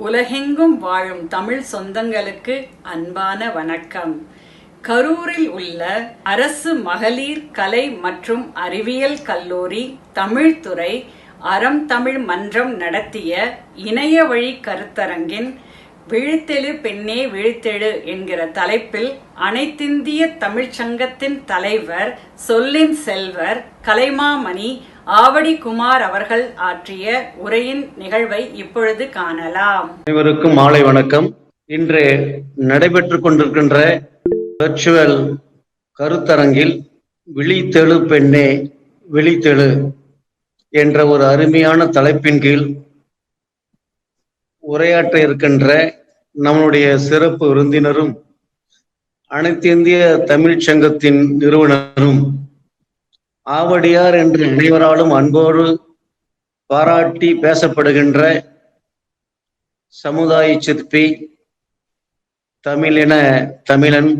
உலகெங்கும் வாழும் தமிழ் சொந்தங்களுக்கு அன்பான வணக்கம். கரூரில் உள்ள அரசு மகளிர் கலை மற்றும் அறிவியல் கல்லூரி தமிழ்துறை அறம் தமிழ் மன்றம் நடத்திய இணைய வழி கருத்தரங்கின் விழித்தெழு பெண்ணே விழித்தெழு என்கிற தலைப்பில் அனைத்திந்திய தமிழ்ச்சங்கத்தின் தலைவர் சொல்லின் செல்வர் கலைமாமணி ஆவடி குமார் அவர்கள் ஆற்றிய உரையின் நிகழ்வை இப்பொழுது காணலாம். அனைவருக்கும் மாலை வணக்கம். இன்று நடைபெற்றுக் கொண்டிருக்கின்ற வெர்ச்சுவல் கருத்தரங்கில் விழித்தெழு பெண்ணே விழித்தெழு என்ற ஒரு அருமையான தலைப்பின் கீழ் உரையாற்ற இருக்கின்ற நம்முடைய சிறப்பு விருந்தினரும் அனைத்து இந்திய தமிழ்ச்சங்கத்தின் நிறுவனரும் ஆவடியார் என்று அனைவராலும் அன்போடு பாராட்டி பேசப்படுகின்ற சமுதாய சிற்பி தமிழன்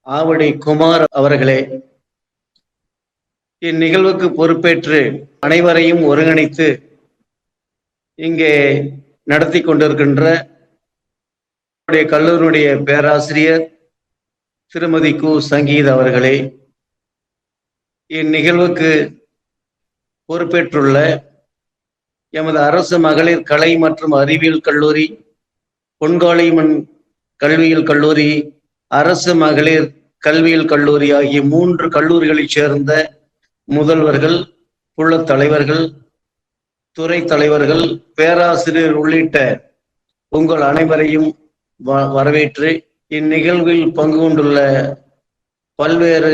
ஆவடி குமார் அவர்களே, இந்நிகழ்வுக்கு பொறுப்பேற்று அனைவரையும் ஒருங்கிணைத்து இங்கே நடத்தி கொண்டிருக்கின்ற கல்லூரியுடைய பேராசிரியர் திருமதி கு சங்கீதா அவர்களே, இந்நிகழ்வுக்கு பொறுப்பேற்றுள்ள எமது அரசு மகளிர் கலை மற்றும் அறிவியல் கல்லூரி, பொன்காளியம்மன் கல்வியியல் கல்லூரி, அரசு மகளிர் கல்வியியல் கல்லூரி ஆகிய 3 கல்லூரிகளைச் சேர்ந்த முதல்வர்கள், குழு தலைவர்கள், துறை தலைவர்கள், பேராசிரியர் உள்ளிட்ட உங்கள் அனைவரையும் வரவேற்று இந்நிகழ்வில் பங்கு கொண்டுள்ள பல்வேறு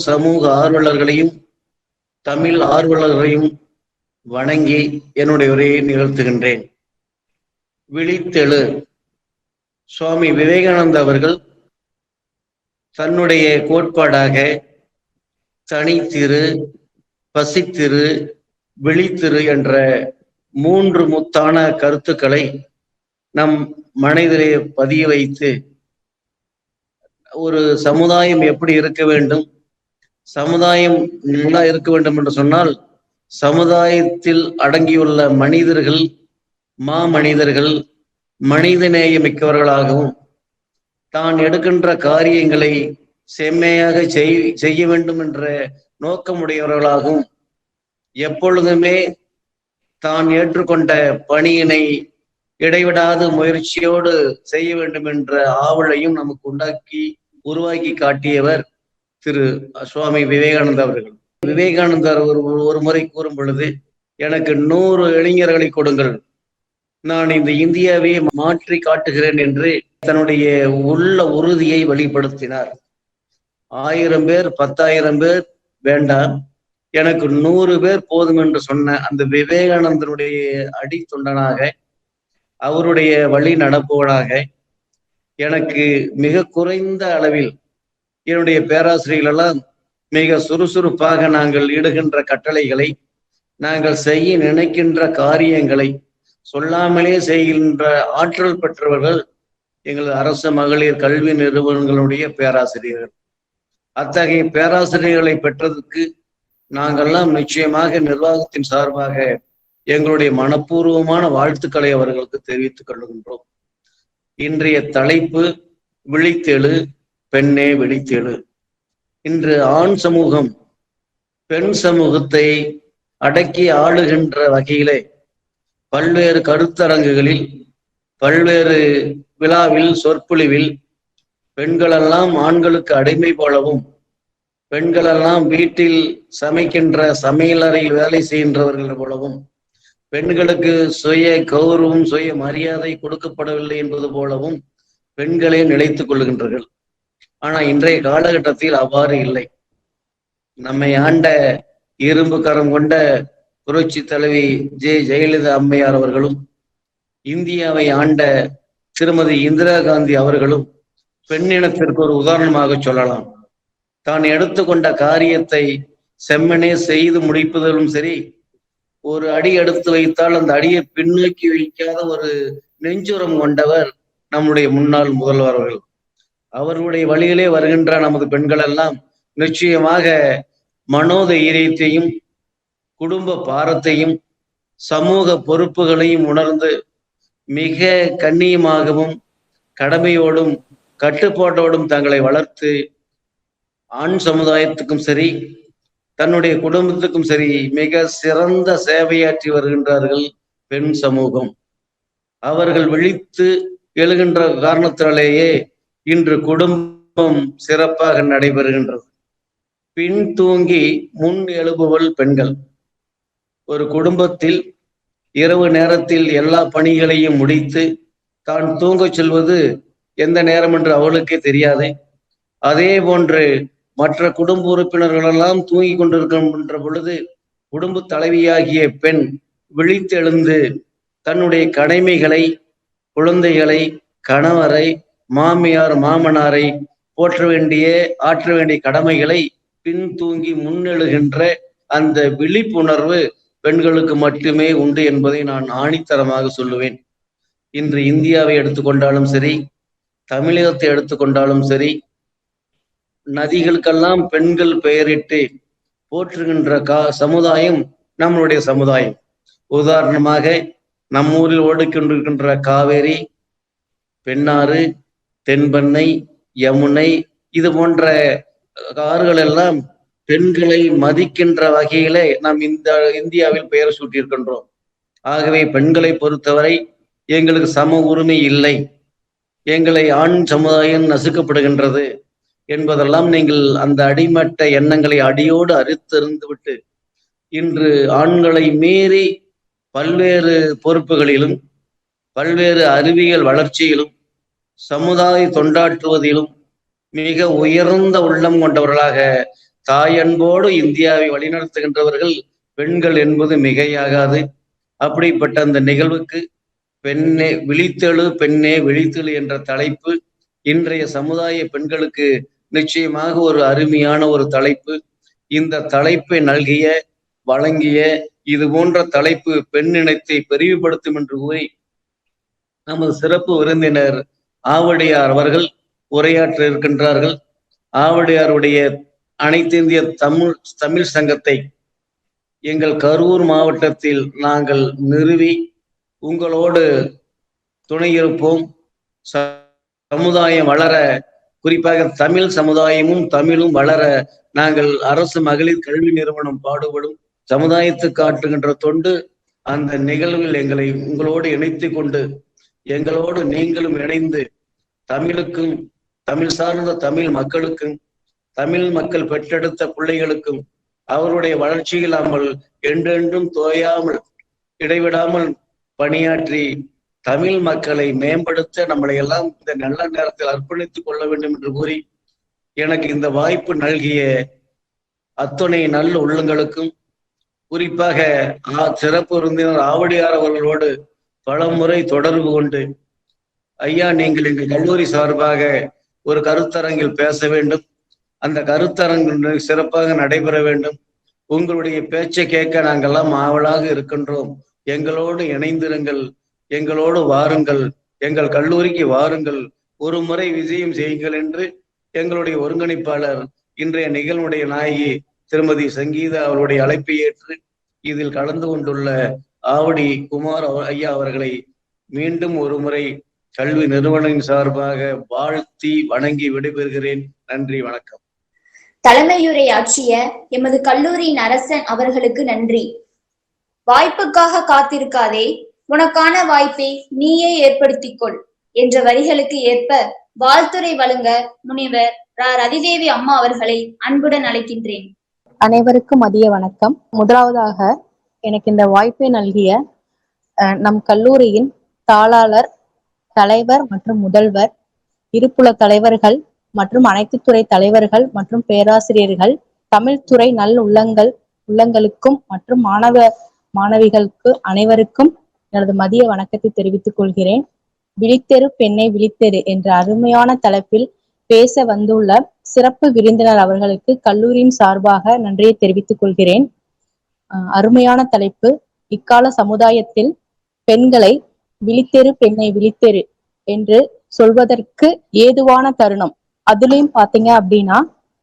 சமூக ஆர்வலர்களையும் தமிழ் ஆர்வலர்களையும் வணங்கி என்னுடைய உரையை நிகழ்த்துகின்றேன். விழித்தெழு. சுவாமி விவேகானந்த அவர்கள் தன்னுடைய கோட்பாடாக தனித்திரு, பசித்திரு, விழித்திரு என்ற 3 முத்தான கருத்துக்களை நம் மனதிலே பதிய வைத்து ஒரு சமுதாயம் எப்படி இருக்க வேண்டும், சமுதாயம் நல்லா இருக்க வேண்டும் என்று சொன்னால் சமுதாயத்தில் அடங்கியுள்ள மனிதர்கள் மாமனிதர்கள் மனிதநேய மிக்கவர்களாகவும் தான் எடுக்கின்ற காரியங்களை செம்மையாக செய்ய வேண்டும் என்ற நோக்கமுடையவர்களாகவும் எப்பொழுதுமே தான் ஏற்றுக்கொண்ட பணியினை இடைவிடாது முயற்சியோடு செய்ய வேண்டும் என்ற ஆவலையும் நமக்கு உருவாக்கி காட்டியவர் திரு சுவாமி விவேகானந்தர் அவர்கள். விவேகானந்தர் ஒரு முறை கூறும் பொழுது, எனக்கு 100 இளைஞர்களை கொடுங்கள், நான் இந்த இந்தியாவை மாற்றி காட்டுகிறேன் என்று தன்னுடைய உள்ள உறுதியை வெளிப்படுத்தினார். 1000 பேர் 10,000 பேர் வேண்டாம், எனக்கு 100 பேர் போதும் என்று சொன்ன அந்த விவேகானந்தருடைய அடித்தொண்டனாக, அவருடைய வழி நடப்பவனாக, எனக்கு மிக குறைந்த அளவில் என்னுடைய பேராசிரியர்கள் எல்லாம் மிக சுறுசுறுப்பாக நாங்கள் இடுகின்ற கட்டளைகளை, நாங்கள் செய்ய நினைக்கின்ற காரியங்களை சொல்லாமலே செய்கின்ற ஆற்றல் பெற்றவர்கள் எங்களது அரசு மகளிர் கல்வி நிறுவனங்களுடைய பேராசிரியர்கள். அத்தகைய பேராசிரியர்களை பெற்றதற்கு நாங்கள்லாம் நிச்சயமாக நிர்வாகத்தின் சார்பாக எங்களுடைய மனப்பூர்வமான வாழ்த்துக்களை அவர்களுக்கு தெரிவித்துக் கொள்கின்றோம். இன்றைய தலைப்பு விழித்தெழு பெண்ணே விழித்தெழு. இன்று ஆண் சமூகம் பெண் சமூகத்தை அடக்கி ஆளுகின்ற வகையிலே பல்வேறு கருத்தரங்குகளில், பல்வேறு விழாவில், சொற்பொழிவில் பெண்களெல்லாம் ஆண்களுக்கு அடிமை போலவும், பெண்களெல்லாம் வீட்டில் சமைக்கின்ற சமையலறையில் வேலை செய்கின்றவர்கள் போலவும், பெண்களுக்கு சுய கௌரவம் சுய மரியாதை கொடுக்கப்படவில்லை என்பது போலவும் பெண்களே நினைத்துக் கொள்கின்றார்கள். ஆனா இன்றைய காலகட்டத்தில் அவ்வாறு இல்லை. நம்மை ஆண்ட இரும்பு கரம் கொண்ட புரட்சி தலைவி ஜெயலலிதா அம்மையார் அவர்களும், இந்தியாவை ஆண்ட திருமதி இந்திரா காந்தி அவர்களும் பெண்ணினத்திற்கு ஒரு உதாரணமாக சொல்லலாம். தான் எடுத்துக்கொண்ட காரியத்தை செம்மனே செய்து முடிப்பதிலும் சரி, ஒரு அடி எடுத்து வைத்தால் அந்த அடியை பின்னோக்கி வைக்காத ஒரு நெஞ்சுரம் கொண்டவர் நம்முடைய முன்னாள் முதல்வர் அவர்கள். அவர்களுடைய வழியிலே வருகின்ற நமது பெண்கள் எல்லாம் நிச்சயமாக மனோதைரியத்தையும் குடும்ப பாரத்தையும் சமூக பொறுப்புகளையும் உணர்ந்து மிக கண்ணியமாகவும் கடமையோடும் கட்டுப்பாட்டோடும் தங்களை வளர்த்து ஆண் சமுதாயத்துக்கும் சரி தன்னுடைய குடும்பத்துக்கும் சரி மிக சிறந்த சேவையாற்றி வருகின்றார்கள் பெண் சமூகம். அவர்கள் விழித்து எழுகின்ற காரணத்தினாலேயே இன்று குடும்பம் சிறப்பாக நடைபெறுகின்றது. பின் தூங்கி முன் எழுபவள் பெண்கள். ஒரு குடும்பத்தில் இரவு நேரத்தில் எல்லா பணிகளையும் முடித்து தான் தூங்கச் செல்வது எந்த நேரம் என்று அவளுக்கே தெரியாது. அதே போன்று மற்ற குடும்ப உறுப்பினர்களெல்லாம் தூங்கி கொண்டிருக்கின்ற பொழுது குடும்ப தலைவியாகிய பெண் விழித்தெழுந்து தன்னுடைய கடமைகளை, குழந்தைகளை, கணவரை, மாமியார் மாமனாரை போற்ற வேண்டிய ஆற்ற வேண்டிய கடமைகளை பின் தூங்கி முன்னெழுகின்ற அந்த விழிப்புணர்வு பெண்களுக்கு மட்டுமே உண்டு என்பதை நான் ஆணித்தரமாக சொல்லுவேன். இன்று இந்தியாவை எடுத்துக்கொண்டாலும் சரி, தமிழகத்தை எடுத்துக்கொண்டாலும் சரி, நதிகளுக்கெல்லாம் பெண்கள் பெயரிட்டு போற்றுகின்ற சமுதாயம் நம்மளுடைய சமுதாயம். உதாரணமாக நம்மூரில் ஓடிக்கொண்டிருக்கின்ற காவேரி, பெண்ணாறு, தென்பெண்ணை, யமுனை இது போன்ற ஆறுகள் எல்லாம் பெண்களை மதிக்கின்ற வகையிலே நாம் இந்தியாவில் பெயர் சூட்டியிருக்கின்றோம். ஆகவே பெண்களை பொறுத்தவரை எங்களுக்கு சம உரிமை இல்லை, எங்களை ஆண் சமுதாயம் நசுக்கப்படுகின்றது என்பதெல்லாம் நீங்கள் அந்த அடிமட்ட எண்ணங்களை அடியோடு அறுத்தெறிந்து விட்டு இன்று ஆண்களை மீறி பல்வேறு பொறுப்புகளிலும் பல்வேறு அறிவியல் வளர்ச்சியிலும் சமுதாய தொண்டாற்றுவதிலும் மிக உயர்ந்த உள்ளம் கொண்டவர்களாக தாயன்போடு இந்தியாவை வழிநடத்துகின்றவர்கள் பெண்கள் என்பது மிகையாகாது. அப்படிப்பட்ட அந்த நிகழ்வுக்கு பெண்ணே விழித்தெழு பெண்ணே விழித்தெழு என்ற தலைப்பு இன்றைய சமுதாய பெண்களுக்கு நிச்சயமாக ஒரு அருமையான ஒரு தலைப்பு. இந்த தலைப்பை நல்கிய வழங்கிய இது போன்ற தலைப்பு பெண் இனத்தை பெரிவுபடுத்தும் என்று கூறி நமது சிறப்பு விருந்தினர் ஆவடியார் அவர்கள் உரையாற்ற இருக்கின்றார்கள். ஆவடியாருடைய அனைத்து இந்திய தமிழ் சங்கத்தை எங்கள் கரூர் மாவட்டத்தில் நாங்கள் நிறுவி உங்களோடு துணை இருப்போம். சமுதாயம் வளர, குறிப்பாக தமிழ் சமுதாயமும் தமிழும் வளர நாங்கள் அரசு மகளிர் கல்வி நிறுவனம் பாடுபடும். சமுதாயத்துக்கு ஆற்றுகின்ற தொண்டு அந்த நிகழ்வில் எங்களை உங்களோடு இணைத்து கொண்டு எங்களோடு நீங்களும் இணைந்து தமிழுக்கும் தமிழ் சார்ந்த தமிழ் மக்களுக்கும் தமிழ் மக்கள் பெற்றெடுத்த பிள்ளைகளுக்கும் அவருடைய வளர்ச்சியில் நாமல் என்றென்றும் தோயாமல் இடைவிடாமல் பணியாற்றி தமிழ் மக்களை மேம்படுத்த நம்மளை எல்லாம் இந்த நல்ல நேரத்தில் அர்ப்பணித்துக் கொள்ள வேண்டும் என்று கூறி எனக்கு இந்த வாய்ப்பு நல்கிய அத்துணை நல்ல உள்ளங்களுக்கும் குறிப்பாக சிறப்பு விருந்தினர் ஆவடியார் அவர்களோடு பல முறை தொடர்பு கொண்டு ஐயா நீங்கள் எங்கள் கல்லூரி சார்பாக ஒரு கருத்தரங்கில் பேச வேண்டும், அந்த கருத்தரங்கு சிறப்பாக நடைபெற வேண்டும், உங்களுடைய பேச்சை கேட்க நாங்கள்லாம் ஆவலாக இருக்கின்றோம், எங்களோடு இணைந்திருங்கள், எங்களோடு வாருங்கள், எங்கள் கல்லூரிக்கு வாருங்கள், ஒரு முறை விஜயம் செய்யுங்கள் என்று எங்களுடைய ஒருங்கிணைப்பாளர் இன்றைய நிகழ்வுடைய நாயகி திருமதி சங்கீதா அவருடைய அழைப்பை ஏற்று இதில் கலந்து கொண்டுள்ள ஆவடி குமார் ஐயா அவர்களை மீண்டும் ஒரு முறை கல்வி நிறுவனத்தின் சார்பாக வாழ்த்தி வணங்கி விடைபெறுகிறேன். நன்றி, வணக்கம். தலைமையுரை ஆற்றிய எமது கல்லூரியின் அரசன் அவர்களுக்கு நன்றி. வாய்ப்புக்காக காத்திருக்காதே, உனக்கான வாய்ப்பை நீயே ஏற்படுத்திக்கொள் என்ற வரிகளுக்கு ஏற்ப வாழ்த்துரை வழங்க முனைவர் ரதிதேவி அம்மா அவர்களை அன்புடன் அழைக்கின்றேன். அனைவருக்கும் மதிய வணக்கம். முதலாவதாக எனக்கு இந்த வாய்ப்பை நல்கிய நம் கல்லூரியின் தாளாளர், தலைவர் மற்றும் முதல்வர், இருப்புல தலைவர்கள் மற்றும் அனைத்து துறை தலைவர்கள் மற்றும் பேராசிரியர்கள், தமிழ்துறை உள்ளங்களுக்கும் மற்றும் மாணவிகளுக்கு அனைவருக்கும் எனது மதிய வணக்கத்தை தெரிவித்துக் கொள்கிறேன். விழித்தெரு பெண்ணை விழித்தெரு என்ற அருமையான தலைப்பில் பேச வந்துள்ள சிறப்பு விருந்தினர் அவர்களுக்கு கல்லூரியின் சார்பாக நன்றியை தெரிவித்துக் கொள்கிறேன். அருமையான தலைப்பு. இக்கால சமுதாயத்தில் பெண்களை விழித்தெரு பெண்ணை விழித்தெரு என்று சொல்வதற்கு ஏதுவான தருணம். அதுலயும் பாத்தீங்க அப்படின்னா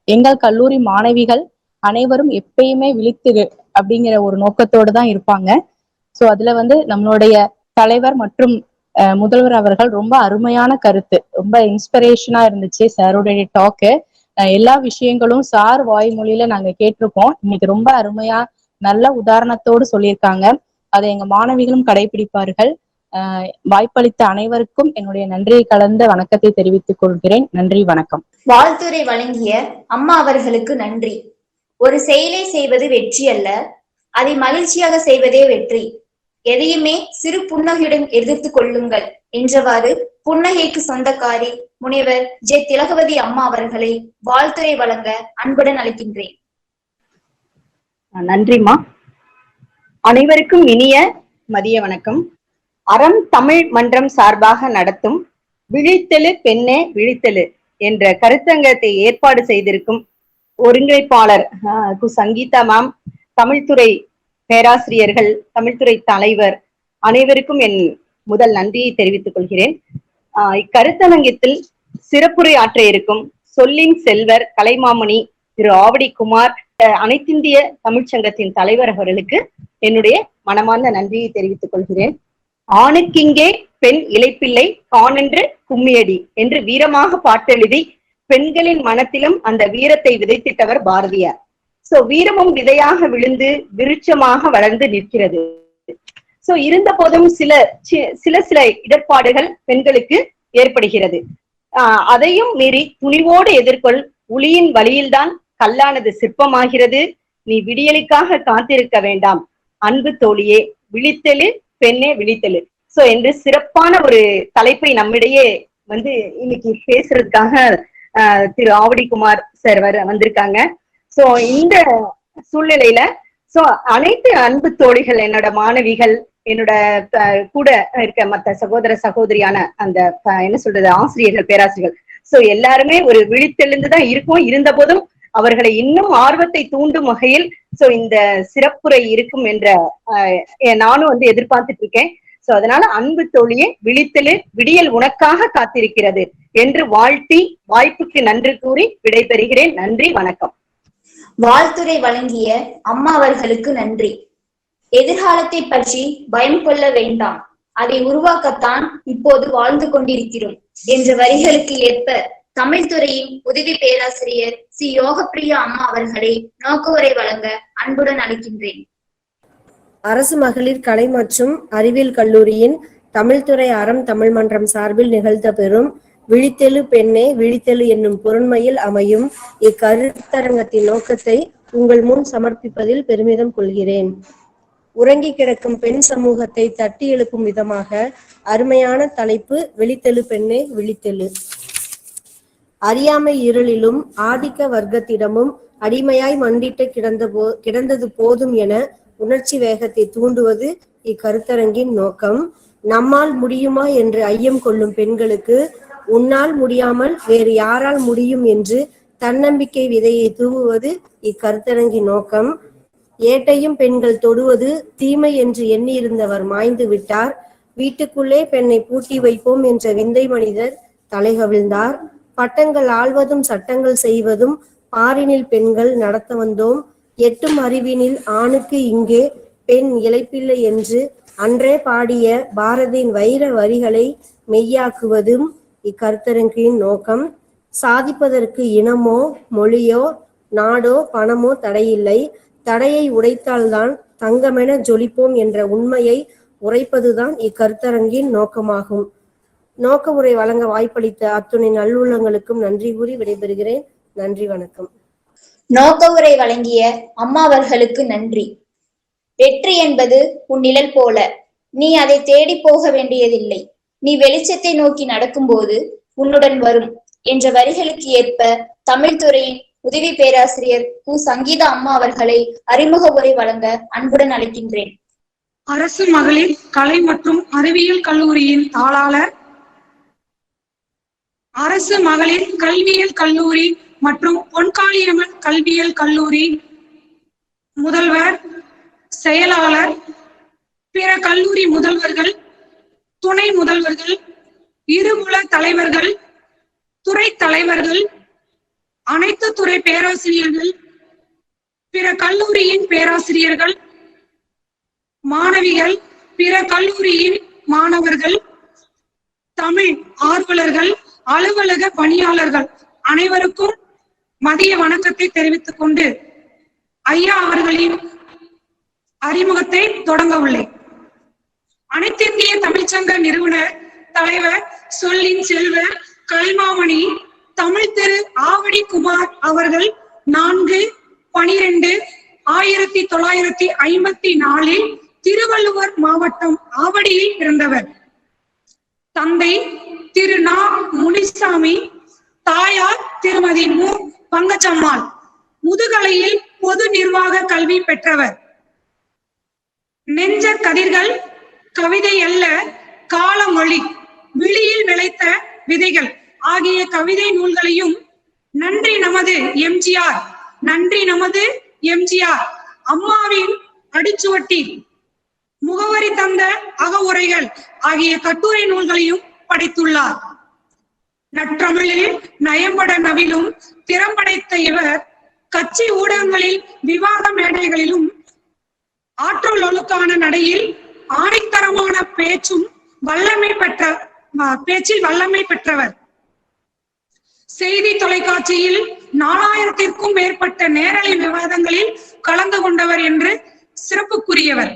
எங்கள் கல்லூரி மாணவிகள் அனைவரும் எப்பயுமே விழித்திரு அப்படிங்கிற ஒரு நோக்கத்தோடு தான் இருப்பாங்க. சோ அதுல நம்மளுடைய தலைவர் மற்றும் முதல்வர் அவர்கள் ரொம்ப அருமையான கருத்து, ரொம்ப இன்ஸ்பிரேஷனா இருந்துச்சு சாருடைய டாக்கு. எல்லா விஷயங்களும் சார் வாய்மொழியில நாங்க கேட்டிருக்கோம். இன்னைக்கு ரொம்ப அருமையா நல்ல உதாரணத்தோடு சொல்லியிருக்காங்க. அதை எங்க மாணவிகளும் கடைபிடிப்பார்கள். வாய்ப்பளித்த அனைவருக்கும் என்னுடைய நன்றியை கலந்த வணக்கத்தை தெரிவித்துக் கொள்கிறேன். நன்றி, வணக்கம். வாழ்த்துரை வழங்கிய அம்மா அவர்களுக்கு நன்றி. ஒரு செயலை செய்வது வெற்றி அல்ல, அதை மகிழ்ச்சியாக செய்வதே வெற்றி. எதையுமே சிறு புன்னகையுடன் எதிர்த்து கொள்ளுங்கள் என்றவாறு புன்னகைக்கு சொந்தக்காரி முனைவர் ஜே திலகவதி அம்மா அவர்களை வாழ்த்துரை வழங்க அன்புடன் அழைக்கின்றேன். நன்றிம்மா. அனைவருக்கும் இனிய மதிய வணக்கம். அறம் தமிழ் மன்றம் சார்பாக நடத்தும் விழித்தெழு பெண்ணே விழித்தெழு என்ற கருத்தரங்கத்தை ஏற்பாடு செய்திருக்கும் ஒருங்கிணைப்பாளர் சங்கீதா மேம், தமிழ்துறை பேராசிரியர்கள், தமிழ்துறை தலைவர் அனைவருக்கும் என் முதல் நன்றியை தெரிவித்துக் கொள்கிறேன். இக்கருத்தரங்கத்தில் சிறப்புரை ஆற்ற இருக்கும் சொல்லின் செல்வர் கலைமாமணி திரு ஆவடி குமார், அனைத்திந்திய தமிழ்ச்சங்கத்தின் தலைவர் அவர்களுக்கு என்னுடைய மனமார்ந்த நன்றியை தெரிவித்துக் கொள்கிறேன். ஆணுக்கிங்கே பெண் இளைப்பிள்ளை காணென்று கும்மியடி என்று வீரமாக பாட்டெழுதி பெண்களின் மனத்திலும் அந்த வீரத்தை விதைத்திட்டவர் பாரதியார். சோ வீரமும் விதையாக விழுந்து விருட்சமாக வளர்ந்து நிற்கிறது. சோ இருந்த போதும் சில இடர்பாடுகள் பெண்களுக்கு ஏற்படுகிறது. அதையும் மீறி துணிவோடு எதிர்கொள், உளியின் வழியில்தான் கல்லானது சிற்பமாகிறது, நீ விடியலுக்காக காத்திருக்க வேண்டாம், அன்பு தோழியே விழித்தெழு பெண்ணே விழித்தெழு. சோ என்று சிறப்பான ஒரு தலைப்பை நம்மிடையே இன்னைக்கு பேசுறதுக்காக திரு ஆவடிக்குமார் சார் வந்திருக்காங்க. சோ இந்த சூழ்நிலையில அனைத்து அன்பு தோழிகள், என்னோட மாணவிகள், என்னோட கூட இருக்க மற்ற சகோதர சகோதரியான அந்த ஆசிரியர்கள், பேராசிரியர்கள், சோ எல்லாருமே ஒரு விழித்தெழுந்துதான் இருக்கும். இருந்த போதும் அவர்களை இன்னும் ஆர்வத்தை தூண்டும் வகையில் இந்த சிறப்புரை இருக்கும் என்ற நானும் எதிர்பார்த்துட்டு இருக்கேன். சோ அதனால அன்பு தோழியே விழித்தெழு, விடியல் உனக்காக காத்திருக்கிறது என்று வாழ்த்தி வாய்ப்புக்கு நன்றி கூறி விடைபெறுகிறேன். நன்றி, வணக்கம். வாழ்த்துரை வழங்கிய அம்மா அவர்களுக்கு நன்றி. எதிர்காலத்தை பற்றி பயம் கொள்ள வேண்டாம், அதை உருவாக்கத்தான் இப்போது வாழ்ந்து கொண்டிருக்கிறோம் என்ற வரிகளுக்கு ஏற்ப தமிழ்துறையின் உதவி பேராசிரியர் சி யோகப்பிரியா அம்மா அவர்களை நோக்குவரை வழங்க அன்புடன் அழைக்கின்றேன். அரசு மகளிர் கலை மற்றும் அறிவியல் கல்லூரியின் தமிழ்துறை அறம் தமிழ் மன்றம் சார்பில் நிகழ்த்தப்பெறும் விழித்தெழு பெண்ணே விழித்தெழு என்னும் பொருண்மையில் அமையும் இக்கருத்தரங்கத்தின் நோக்கத்தை உங்கள் முன் சமர்ப்பிப்பதில் பெருமிதம் கொள்கிறேன். உறங்கி கிடக்கும் பெண் சமூகத்தை தட்டி எழுப்பும் விதமாக அருமையான தலைப்பு விழித்தெழு பெண்ணே விழித்தெழு. அறியாமை இருளிலும் ஆதிக்க வர்க்கத்திடமும் அடிமையாய் மண்டிட்டு கிடந்தது போதும் என உணர்ச்சி வேகத்தை தூண்டுவது இக்கருத்தரங்கின் நோக்கம். நம்மால் முடியுமா என்று ஐயம் கொள்ளும் பெண்களுக்கு உன்னால் முடியாமல் வேறு யாரால் முடியும் என்று தன்னம்பிக்கை விதையை தூவுவது இக்கருத்தரங்கின் நோக்கம். ஏட்டையும் பெண்கள் தொடுவது தீமை என்று எண்ணியிருந்தவர் மாய்ந்து விட்டார். வீட்டுக்குள்ளே பெண்ணை பூட்டி வைப்போம் என்ற விந்தை மனிதர் தலைகவிழ்ந்தார். பட்டங்கள் ஆள்வதும் சட்டங்கள் செய்வதும் பாரினில் பெண்கள் நடத்த வந்தோம். எட்டும் அறிவினில் ஆணுக்கு இங்கே பெண் இளைப்பில்லை என்று அன்றே பாடிய பாரதியின் வைர வரிகளை மெய்யாக்குவதும் இக்கருத்தரங்கின் நோக்கம். சாதிப்பதற்கு இனமோ மொழியோ நாடோ பணமோ தடையில்லை, தடையை உடைத்தால்தான் தங்கமென ஜொலிப்போம் என்ற உண்மையை உரைப்பதுதான் இக்கருத்தரங்கின் நோக்கமாகும். நோக்க உரை வழங்க வாய்ப்பளித்த அத்துணை நல்லுள்ளங்களுக்கும் நன்றி கூறி விடைபெறுகிறேன். நன்றி, வணக்கம். நோக்க உரை வழங்கிய அம்மா அவர்களுக்கு நன்றி. வெற்றி என்பது உன் நிழல் போல, நீ அதை தேடி போக வேண்டியதில்லை, நீ வெளிச்சத்தை நோக்கி நடக்கும்போது உன்னுடன் வரும் என்ற வரிகளுக்கு ஏற்ப தமிழ்துறையின் உதவி பேராசிரியர் கு சங்கீதா அம்மா அவர்களை அறிமுக உரை வழங்க அன்புடன் அழைக்கின்றேன். அரசு மகளிர் கலை மற்றும் அறிவியல் கல்லூரியின் தாளாளர், அரசு மகளிர் கல்வியியல் கல்லூரி மற்றும் பொன்காளியம்மன் கல்வியியல் கல்லூரி முதல்வர், செயலாளர், பிற கல்லூரி முதல்வர்கள், துணை முதல்வர்கள், இருகுல தலைவர்கள், துறை தலைவர்கள், அனைத்து துறை பேராசிரியர்கள், பிற கல்லூரியின் பேராசிரியர்கள், மாணவிகள், பிற கல்லூரியின் மாணவர்கள், தமிழ் ஆர்வலர்கள், அலுவலக பணியாளர்கள் அனைவருக்கும் மதிய வணக்கத்தை தெரிவித்துக் கொண்டு ஐயா அவர்களின் அறிமுகத்தை தொடங்க உள்ளேன். அனைத்திந்திய தமிழ்ச்சங்க நிறுவனர் தலைவர் சொல்லின் செல்வர் கலைமாமணி தமிழ் திரு ஆவடி குமார் அவர்கள் 4/12/1954 திருவள்ளுவர் மாவட்டம் ஆவடியில் பிறந்தவர். தந்தை திரு நா. முனிசாமி, தாயார் திருமதி மு. பங்கஜம்மாள். முதுகலையில் பொது நிர்வாக கல்வி பெற்றவர். நெஞ்ச கதிர்கள், கவிதை அல்ல காலமொழி, விழியில் விளைத்த விதைகள் ஆகிய கவிதை நூல்களையும், நன்றி நமது எம்ஜிஆர், நன்றி நமது எம்ஜிஆர், அம்மாவின் அடிச்சுவட்டி, முகவரி தந்த அகவுரைகள் ஆகிய கட்டுரை நூல்களையும் படைத்துள்ளார். நற்றமிழில் நயம்பட நவிலும் திறம்படைத்த இவர் கட்சி ஊடகங்களில், விவாத மேடைகளிலும், ஆற்றல் ஒழுக்கான நடையில், ஆணித்தரமான பேச்சில் வல்லமை பெற்றவர். செய்தி தொலைக்காட்சியில் 4000த்திற்கும் மேற்பட்ட நேரலை விவாதங்களில் கலந்து கொண்டவர் என்று சிறப்புக்குரியவர்.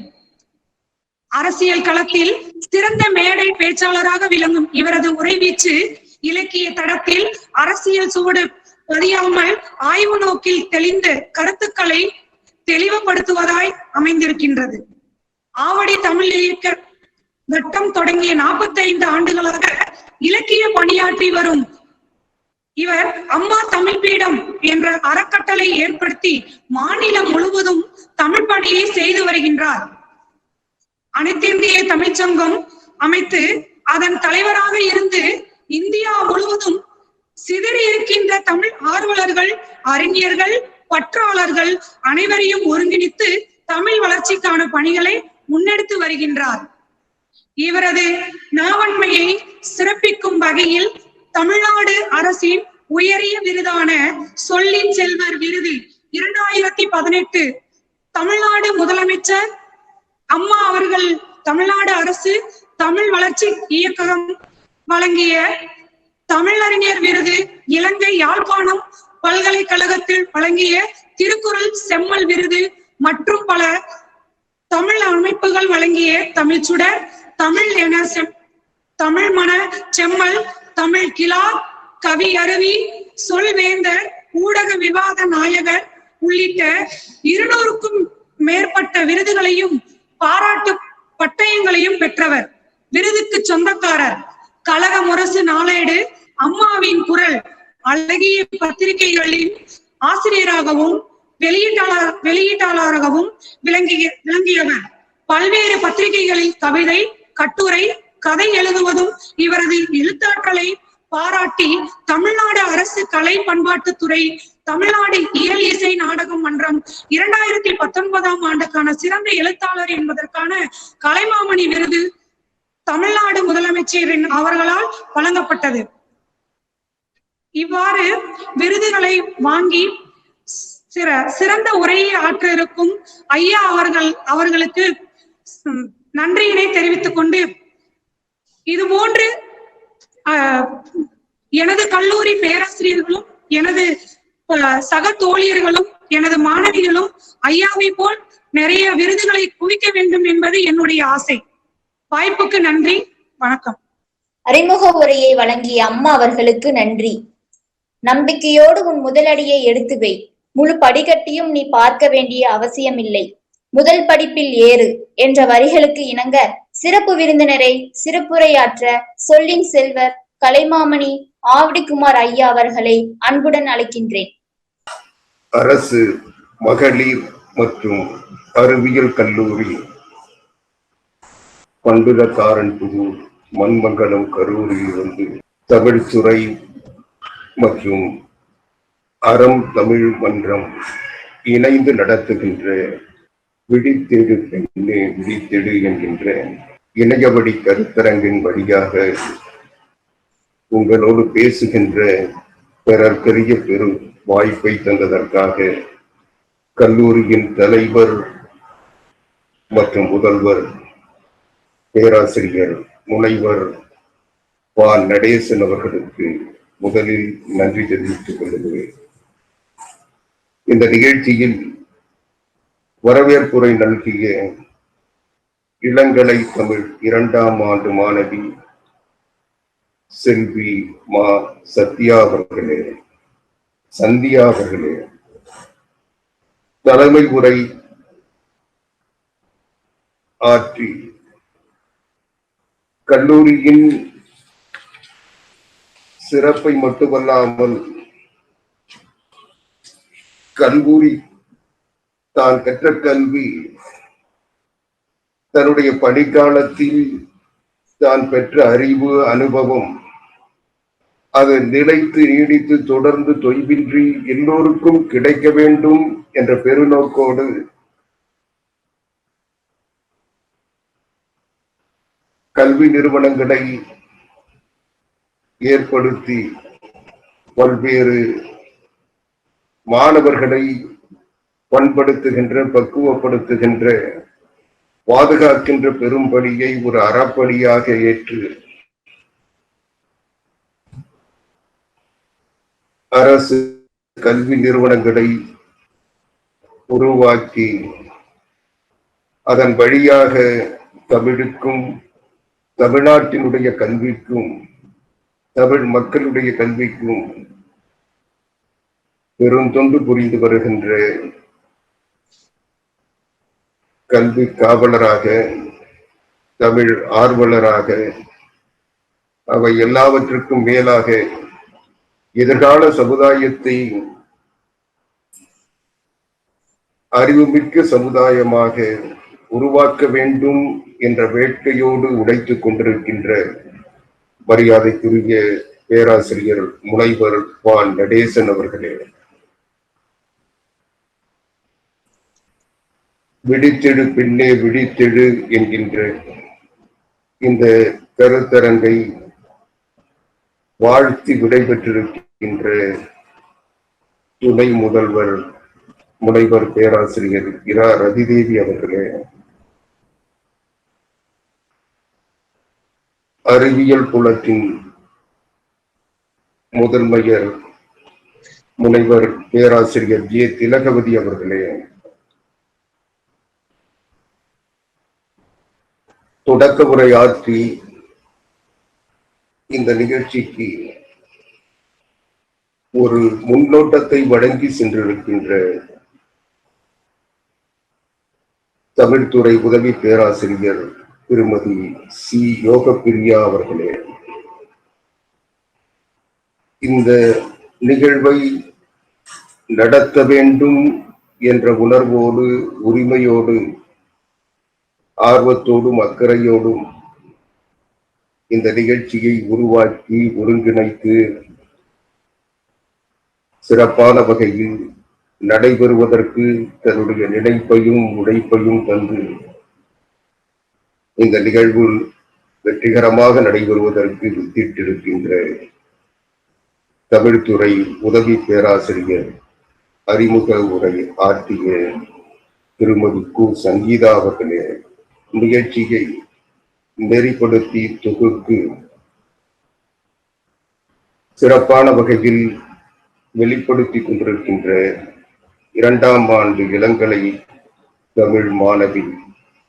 அரசியல் களத்தில் சிறந்த மேடை பேச்சாளராக விளங்கும் இவரது உரைவீச்சு இலக்கிய தடத்தில் அரசியல் சுவடு பதியாமல் ஆய்வு நோக்கில் தெளிந்த கருத்துக்களை தெளிவுபடுத்துவதாய் அமைந்திருக்கின்றது. ஆவடி தமிழ் இயக்க வட்டம் தொடங்கிய 45 ஆண்டுகளாக இலக்கிய பணியாற்றி வரும் இவர் அம்மா தமிழ் பீடம் என்ற அறக்கட்டளை ஏற்படுத்தி மாநிலம் முழுவதும் தமிழ் பணியை செய்து வருகின்றார். அனைத்திந்திய தமிழ்ச்சங்கம் அமைத்து அதன் தலைவராக இருந்து இந்தியா முழுவதும் சிதறி இருக்கின்ற தமிழ் ஆர்வலர்கள், அறிஞர்கள், பற்றாளர்கள் அனைவரையும் ஒருங்கிணைத்து தமிழ் வளர்ச்சிக்கான பணிகளை முன்னெடுத்து வருகின்றார். இவரது நாவன்மையை சிறப்பிக்கும் வகையில் தமிழ்நாடு அரசின் உயரிய விருதான சொல்லின் செல்வர் விருது 2018 தமிழ்நாடு முதலமைச்சர் அம்மா அவர்கள் தமிழ்நாடு அரசு தமிழ் வளர்ச்சி இயக்ககம் வழங்கிய தமிழறிஞர் விருது, இலங்கை யாழ்ப்பாணம் பல்கலைக்கழகத்தில் வழங்கிய திருக்குறள் செம்மல் விருது மற்றும் பல தமிழ் அமைப்புகள் வழங்கிய தமிழ் சுடர், தமிழ் என தமிழ் மன செம்மல், தமிழ் கிளா, கவி அருவி, சொல்வேந்தர், ஊடக விவாத நாயகர் உள்ளிட்ட 200க்கும் மேற்பட்ட விருதுகளையும் பாராட்டு பட்டயங்களையும் பெற்றவர். விருதுக்கு சொந்தக்காரர் கழக முரசு நாளேடு, அம்மாவின் குரல் அழகிய பத்திரிகைகளின் ஆசிரியராகவும் வெளியீட்டாளராகவும் விளங்கியவர். பல்வேறு பத்திரிகைகளில் கவிதை, கட்டுரை, கதை எழுதுவதும் இவரது எழுத்தாற்றலை பாராட்டி தமிழ்நாடு அரசு கலை பண்பாட்டுத்துறை, தமிழ்நாடு இயல் இசை நாடகம் மன்றம் 2019 ஆண்டுக்கான சிறந்த எழுத்தாளர் என்பதற்கான கலைமாமணி விருது தமிழ்நாடு முதலமைச்சரின் அவர்களால் வழங்கப்பட்டது. இவ்வாறு விருதுகளை வாங்கி சிறந்த உரையை ஆற்ற இருக்கும் ஐயா அவர்களுக்கு நன்றியினை தெரிவித்துக் கொண்டு, இது போன்று எனது கல்லூரி பேராசிரியர்களும், எனது சக தோழியர்களும், எனது மாணவிகளும் ஐயாவை போல் நிறைய விருதுகளை குவிக்க வேண்டும் என்பது என்னுடைய ஆசை. வாய்ப்புக்கு நன்றி, வணக்கம். அறிமுக உரையை வழங்கிய அம்மா அவர்களுக்கு நன்றி. நம்பிக்கையோடு உன் முதலடியை எடுத்து வை. முழு படிக்கட்டியும் நீ பார்க்க வேண்டிய அவசியமில்லை. முதல் படிப்பில் ஏறு என்ற வரிகளுக்கு இணங்க சிறப்பு விருந்தினரை சிறப்புரையாற்ற சொல்லின் செல்வர் கலைமாமணி ஆவடிக்குமார் ஐயா அவர்களை அன்புடன் அழைக்கின்றேன். அரசு மகளிர் மற்றும் அறிவியல் கல்லூரி பண்டுலக்காரன்புதூர் மண்மங்கலம் கரூரிலிருந்து தமிழ்துறை மற்றும் அறம் தமிழ் மன்றம் இணைந்து நடத்துகின்ற விழித்தெடு பெண்ணே விழித்தெடு என்கின்ற இணையவழி கருத்தரங்கின் வழியாக உங்களோடு பேசுகின்ற பிறர் பெரிய பெரும் வாய்ப்பை தந்ததற்காக கல்லூரியின் தலைவர் மற்றும் முதல்வர் பேராசிரியர் முனைவர் பா. நடேசன் அவர்களுக்கு முதலில் நன்றி தெரிவித்துக் கொள்கிறேன். இந்த நிகழ்ச்சியில் வரவேற்புரை நல்கிய இளங்கலை தமிழ் 2ஆம் ஆண்டு மாணவி செல்வி மா. சந்தியா அவர்களே, தலைமை உரை ஆற்றி கல்லூரியின் சிறப்பை மட்டுமல்லாமல் கல்லூரி தான் கற்ற கல்வி தன்னுடைய பணிக்காலத்தில் தான் பெற்ற அறிவு அனுபவம் அது நிலைத்து நீடித்து தொடர்ந்து தொய்வின்றி எல்லோருக்கும் கிடைக்க வேண்டும் என்ற பெருநோக்கோடு கல்வி நிறுவனங்களை ஏற்படுத்தி பல்வேறு மாணவர்களை பண்படுத்துகின்ற, பக்குவப்படுத்துகின்ற, பாதுகாக்கின்ற பெரும்பணியை ஒரு அறப்பணியாக ஏற்று அரசு கல்வி நிறுவனங்களை உருவாக்கி அதன் வழியாக தமிழுக்கும், தமிழ்நாட்டினுடைய கல்விக்கும், தமிழ் மக்களுடைய கல்விக்கும் பெருந்தொண்டு புரிந்து வருகின்ற கல்வி காவலராக, தமிழ் ஆர்வலராக, அவை எல்லாவற்றுக்கும் மேலாக எதிர்கால சமுதாயத்தை அறிவுமிக்க சமுதாயமாக உருவாக்க வேண்டும் என்ற வேட்கையோடு உழைத்துக் கொண்டிருக்கின்ற மரியாதைக்குரிய பேராசிரியர் முனைவர் பா. நடேசன் அவர்களே, விழித்தெழு பெண்ணே விழித்தெழு என்கின்ற இந்த கருத்தரங்கை வாழ்த்தி விடைபெற்றிருக்கின்ற துணை முதல்வர் முனைவர் பேராசிரியர் இரா. ரதிதேவி அவர்களே, அறிவியல் புலத்தின் முதன்மையர் முனைவர் பேராசிரியர் ஜே. திலகவதி அவர்களே, தொடக்க உரை ஆற்றி இந்த நிகழ்ச்சிக்கு ஒரு முன்னோட்டத்தை வழங்கி சென்றிருக்கின்ற தமிழ்துறை உதவி பேராசிரியர் திருமதி சி. யோகப்பிரியா அவர்களே, இந்த நிகழ்வை நடத்த வேண்டும் என்ற உணர்வோடு, உரிமையோடு, ஆர்வத்தோடும் அக்கறையோடும் இந்த நிகழ்ச்சியை உருவாக்கி ஒருங்கிணைத்து சிறப்பான வகையில் நடைபெறுவதற்கு தன்னுடைய நினைப்பையும் உழைப்பையும் தந்து இந்த நிகழ்வு வெற்றிகரமாக நடைபெறுவதற்கு வித்திட்டிருக்கின்ற தமிழ்துறை உதவி பேராசிரியர் அறிமுக உரை ஆற்றிய திருமதி கு. சங்கீதா அவர்களே, நிகழ்ச்சியை நெறிப்படுத்தி தொகுத்து சிறப்பான வகையில் வெளிப்படுத்தி கொண்டிருக்கின்ற 2ஆம் ஆண்டு இளங்கலை தமிழ் மாணவி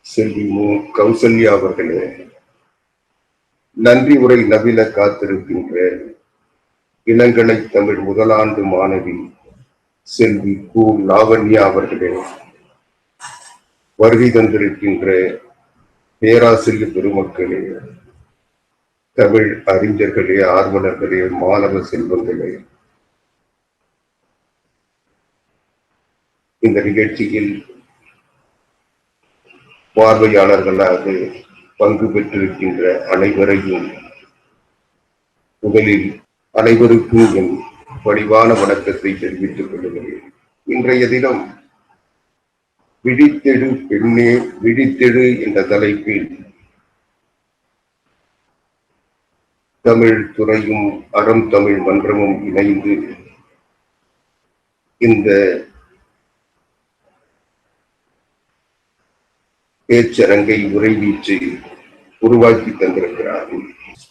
செல்வி மு. கௌசல்யா அவர்களே, நன்றி உரை நவில காத்திருக்கின்ற இளங்கலை தமிழ் முதலாண்டு மாணவி செல்வி கு. லாவண்யா அவர்களே, வருகை தந்திருக்கின்ற பேராசிரியர் பெருமக்களே, தமிழ் அறிஞர்களே, ஆர்வலர்களே, மாணவ செல்வங்களே, இந்த நிகழ்ச்சியில் பார்வையாளர்களாக பங்கு பெற்றிருக்கின்ற அனைவரையும் முதலில் அனைவருக்கும் என் பணிவான வணக்கத்தை தெரிவித்துக் கொள்கிறேன். இன்றைய தினம் விழித்தெழு பெண்ணே விழித்தெழு என்ற தலைப்பில் தமிழ் துறையும் அறம் தமிழ் மன்றமும் இணைந்து இந்த பேச்சரங்கை உரைவீச்சு உருவாக்கி தந்திருக்கிறார்கள்.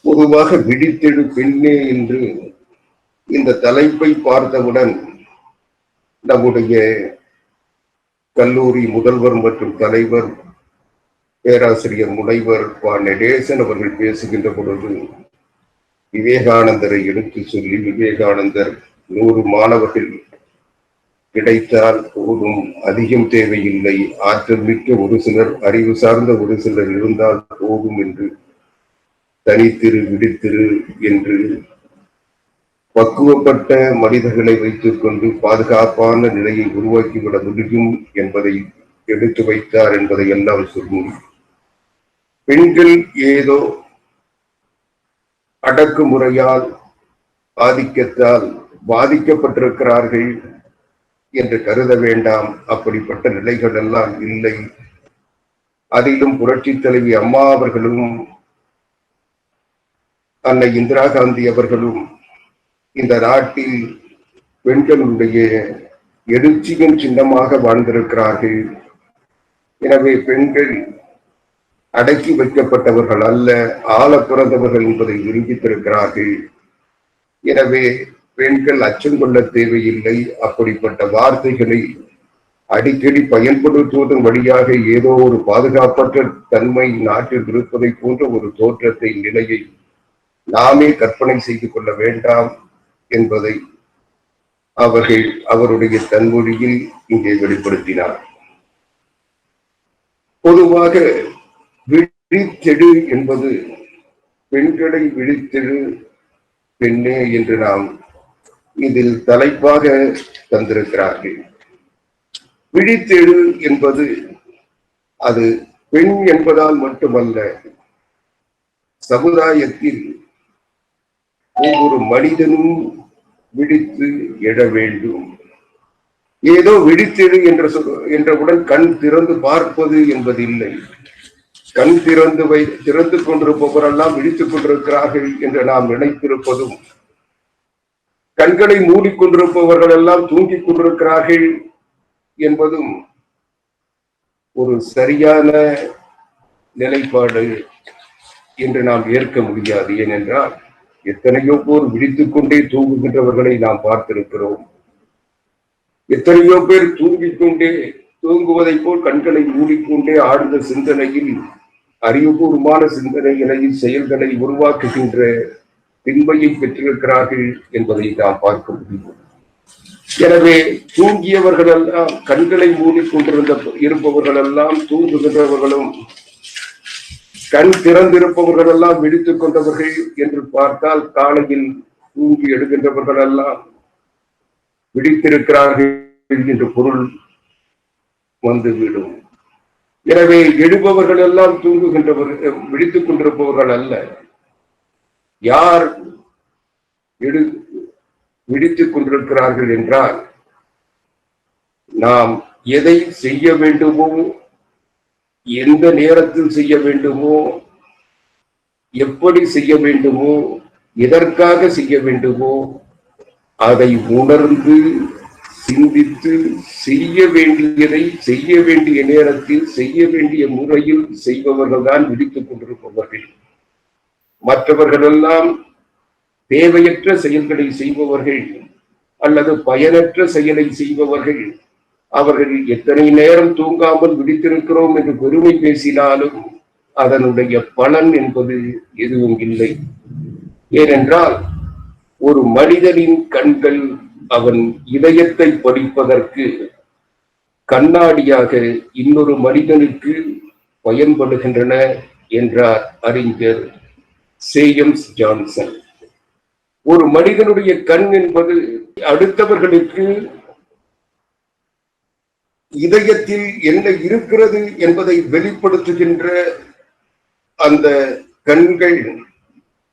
பொதுவாக விழித்தெழு பெண்ணே என்று இந்த தலைப்பை பார்த்தவுடன் நம்முடைய கல்லூரி முதல்வர் மற்றும் தலைவர் பேராசிரியர் முனைவர் நடேசன் அவர்கள் பேசுகின்ற பொழுது விவேகானந்தரை எடுத்து சொல்லி, விவேகானந்தர் 100 மாணவர்கள் கிடைத்தால் போதும், அதிகம் தேவையில்லை, ஆற்றல் மிக்க ஒரு சிலர், அறிவு சார்ந்த ஒரு சிலர் இருந்தால் போதும் என்று தனித்திரு விடுத்திரு என்று பக்குவப்பட்ட மனிதர்களை வைத்துக் கொண்டு பாதுகாப்பான நிலையை உருவாக்கிவிட முடியும் என்பதை எடுத்து வைத்தார் என்பதை எல்லாம் சொல்லி, பெண்கள் ஏதோ அடக்குமுறையால் ஆதிக்கத்தால் பாதிக்கப்பட்டிருக்கிறார்கள் என்று கருத வேண்டாம். அப்படிப்பட்ட நிலைகள் எல்லாம் இல்லை. அதிலும் புரட்சி தலைவி அம்மா அவர்களும் அன்னை இந்திரா காந்தி அவர்களும் இந்த நாட்டில் பெண்களுடைய எழுச்சியின் சின்னமாக வாழ்ந்திருக்கிறார்கள். எனவே பெண்கள் அடக்கி வைக்கப்பட்டவர்கள் அல்ல, ஆள பிறந்தவர்கள் என்பதை நிரூபித்திருக்கிறார்கள். எனவே பெண்கள் அச்சம் கொள்ள தேவையில்லை. அப்படிப்பட்ட வார்த்தைகளை அடிக்கடி பயன்படுத்துவதன் வழியாக ஏதோ ஒரு பாதுகாப்பற்ற தன்மை நாட்டில் இருப்பதை போன்ற ஒரு தோற்றத்தை, நிலையை நாமே கற்பனை செய்து கொள்ள வேண்டாம் என்பதை அவர்கள் அவருடைய தன்மொழியில் இங்கே வெளிப்படுத்தினார். பொதுவாக விழித்தெழு என்பது பெண்களை விழித்தெழு பெண்ணே என்று நாம் இதில் தலைப்பாக தந்திருக்கிறார்கள். விழித்தெழு என்பது அது பெண் என்பதால் மட்டுமல்ல, சமுதாயத்தில் ஒவ்வொரு மனிதனும் விழித்து எழ வேண்டும். ஏதோ விழித்தெழு என்றவுடன் கண் திறந்து பார்ப்பது என்பதில்லை. கண் திறந்து கொண்டிருப்பவரெல்லாம் விழித்துக் கொண்டிருக்கிறார்கள் என்று நாம் நினைத்திருப்பதும், கண்களை மூடிக்கொண்டிருப்பவர்கள் எல்லாம் தூங்கிக் கொண்டிருக்கிறார்கள் என்பதும் ஒரு சரியான நிலைப்பாடு என்று நாம் ஏற்க முடியாது. ஏனென்றால் எத்தனையோ பேர் விழித்துக் கொண்டே தூங்குகின்றவர்களை நாம் பார்த்திருக்கிறோம். எத்தனையோ பேர் தூங்குவதை போல் கண்களை மூடிக்கொண்டே ஆழ்ந்த சிந்தனையில், அறிவுபூர்வமான சிந்தனைகளை, செயல்களை உருவாக்குகின்ற திண்மையை பெற்றிருக்கிறார்கள் என்பதை நாம் பார்க்க முடியும். எனவே தூங்கியவர்கள் எல்லாம், கண்களை இருப்பவர்கள் எல்லாம் தூங்குகின்றவர்களும், கண் திறந்திருப்பவர்கள் எல்லாம் விழித்துக் கொண்டவர்கள் என்று பார்த்தால், காலையில் தூங்கி எடுக்கின்றவர்கள் எல்லாம் விழித்திருக்கிறார்கள் என்று பொருள் வந்துவிடும். எனவே எழுபவர்கள் எல்லாம் விழித்துக் கொண்டிருப்பவர்கள் அல்ல. யார் விழித்துக் கொண்டிருக்கிறார்கள் என்றால், நாம் எதை செய்ய வேண்டுமோ, எந்த நேரத்தில் செய்ய வேண்டுமோ, எப்படி செய்ய வேண்டுமோ, எதற்காக செய்ய வேண்டுமோ அதை உணர்ந்து சிந்தித்து செய்ய வேண்டியதை செய்ய வேண்டிய நேரத்தில் செய்ய வேண்டிய முறையில் செய்பவர்கள் தான் விழித்துக் கொண்டிருப்பவர்கள். மற்றவர்கள் எல்லாம் தேவையற்ற செயல்களை செய்பவர்கள் அல்லது பயனற்ற செயலை செய்பவர்கள். அவர்கள் எத்தனை நேரம் தூங்காமல் விழித்திருக்கிறோம் என்று பெருமை பேசினாலும் அதனுடைய பலன் என்பது எதுவும் இல்லை. ஏனென்றால் ஒரு மனிதனின் கண்கள் அவன் இதயத்தை படிப்பதற்கு கண்ணாடியாக இன்னொரு மனிதனுக்கு பயன்படுகின்றன என்றார் அறிஞர் சேம்ஸ் ஜான்சன். ஒரு மனிதனுடைய கண் என்பது அடுத்தவர்களுக்கு இதயத்தில் என்ன இருக்கிறது என்பதை வெளிப்படுத்துகின்ற அந்த கண்கள்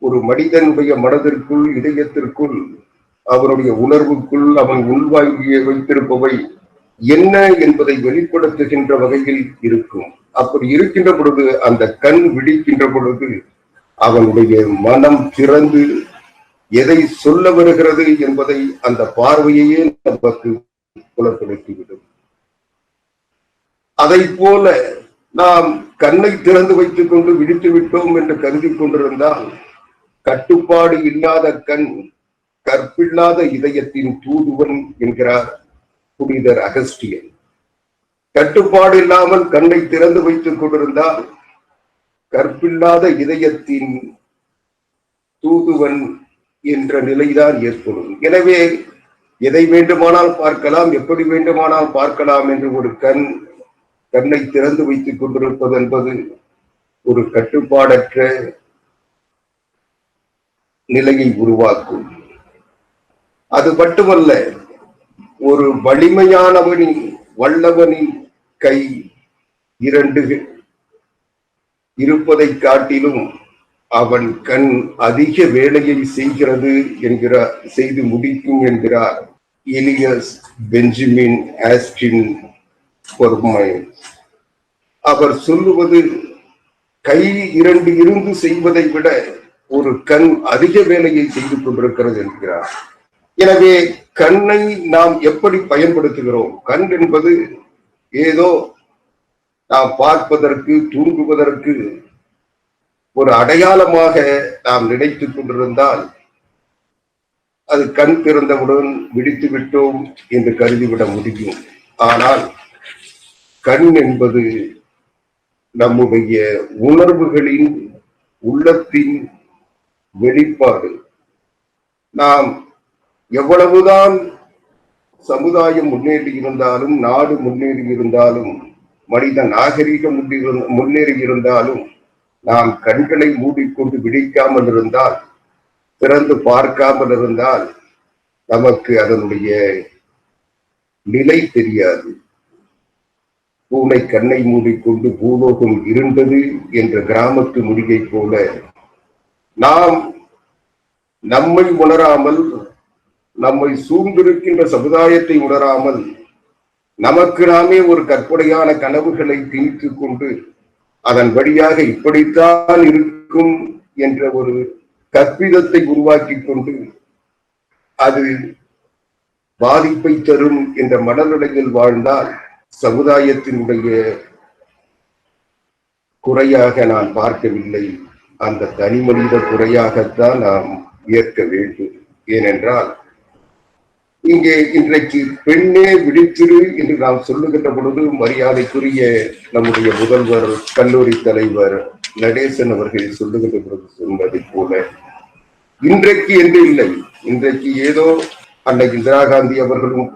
ஒரு மனிதனுடைய மனதிற்குள், இதயத்திற்குள், அவனுடைய உணர்வுக்குள் அவன் உள்வாங்கி வைத்திருப்பவை என்ன என்பதை வெளிப்படுத்துகின்ற வகையில் இருக்கும். அப்படி இருக்கின்ற பொழுது, அந்த கண் விழிக்கின்ற பொழுது அவனுடைய மனம் திறந்து எதை சொல்ல வருகிறது என்பதை அந்த பார்வையையே நமக்கு புலப்படுத்திவிடும். அதை போல நாம் கண்ணை திறந்து வைத்துக் கொண்டு விழித்து விட்டோம் என்று கருதி கொண்டிருந்தால் கட்டுப்பாடு இல்லாத கண் கற்பில்லாத இதயத்தின் தூதுவன் என்கிறார் புனிதர் அகஸ்டியன். கட்டுப்பாடு இல்லாமல் கண்ணை திறந்து வைத்துக் கொண்டிருந்தால் கற்பில்லாத இதயத்தின் தூதுவன் என்ற நிலைதான் ஏற்படும். எனவே எதை வேண்டுமானால் பார்க்கலாம், எப்படி வேண்டுமானால் பார்க்கலாம் என்று ஒரு கண்ணை திறந்து வைத்துக் கொண்டிருப்பது என்பது ஒரு கட்டுப்பாடற்ற நிலையை உருவாக்கும். அது மட்டுமல்ல, ஒரு வல்லவனின் கை இரண்டு இருப்பதை காட்டிலும் அவன் கண் அதிக வேலையை செய்து முடிக்கும் என்கிறார் எலியஸ் பெஞ்சமின் ஆஸ்டின் பொர்மைன். அவர் சொல்லுவது, கை இரண்டு இருந்து செய்வதை விட ஒரு கண் அதிக வேலையை செய்து கொண்டிருக்கிறது என்கிறார். எனவே கண்ணை நாம் எப்படி பயன்படுத்துகிறோம்? கண் என்பது ஏதோ நாம் பார்ப்பதற்கு, தூங்குவதற்கு ஒரு அடையாளமாக நாம் நினைத்துக் கொண்டிருந்தால் அது கண் திறந்தவுடன் விழித்து விட்டோம் என்று கருதிவிட முடியும். ஆனால் கண் என்பது நம்முடைய உணர்வுகளின், உள்ளத்தின் வெளிப்பாடு. நாம் எவ்வளவுதான் சமுதாயம் முன்னேறி இருந்தாலும், நாடு முன்னேறி இருந்தாலும், மனித நாகரிகம் முன்னேறி இருந்தாலும், நாம் கண்களை மூடிக்கொண்டு விழிக்காமல் இருந்தால், திறந்து பார்க்காமல் இருந்தால் நமக்கு அதனுடைய நிலை தெரியாது. பூனை கண்ணை மூடிக்கொண்டு பூலோகம் இருண்டது என்ற கிராமத்து மொழியை போல நாம் நம்மை உணராமல், நம்மை சூழ்ந்திருக்கின்ற சமுதாயத்தை உணராமல், நமக்கு நாமே ஒரு கற்பனையான கனவுகளை திணித்துக் கொண்டு அதன் வழியாக இப்படித்தான் இருக்கும் என்ற ஒரு கற்பிதத்தை உருவாக்கி கொண்டு அது பாதிப்பை தரும் என்ற மனநிலையில் வாழ்ந்தால் சமுதாயத்தினுடைய குறையாக நான் பார்க்கவில்லை, அந்த தனி மனித குறையாகத்தான் நாம் ஏற்க வேண்டும். ஏனென்றால் இங்கே இன்றைக்கு பெண்ணே விழித்திரு என்று நாம் சொல்லுகின்ற பொழுது மரியாதைக்குரிய நம்முடைய முதல்வர், கல்லூரி தலைவர் நடேசன் அவர்கள் சொல்லுகின்ற பொழுது சொன்னதை போல இன்றைக்கு என்று இல்லை, இன்றைக்கு ஏதோ அன்னை இந்திரா காந்தி அவர்களும்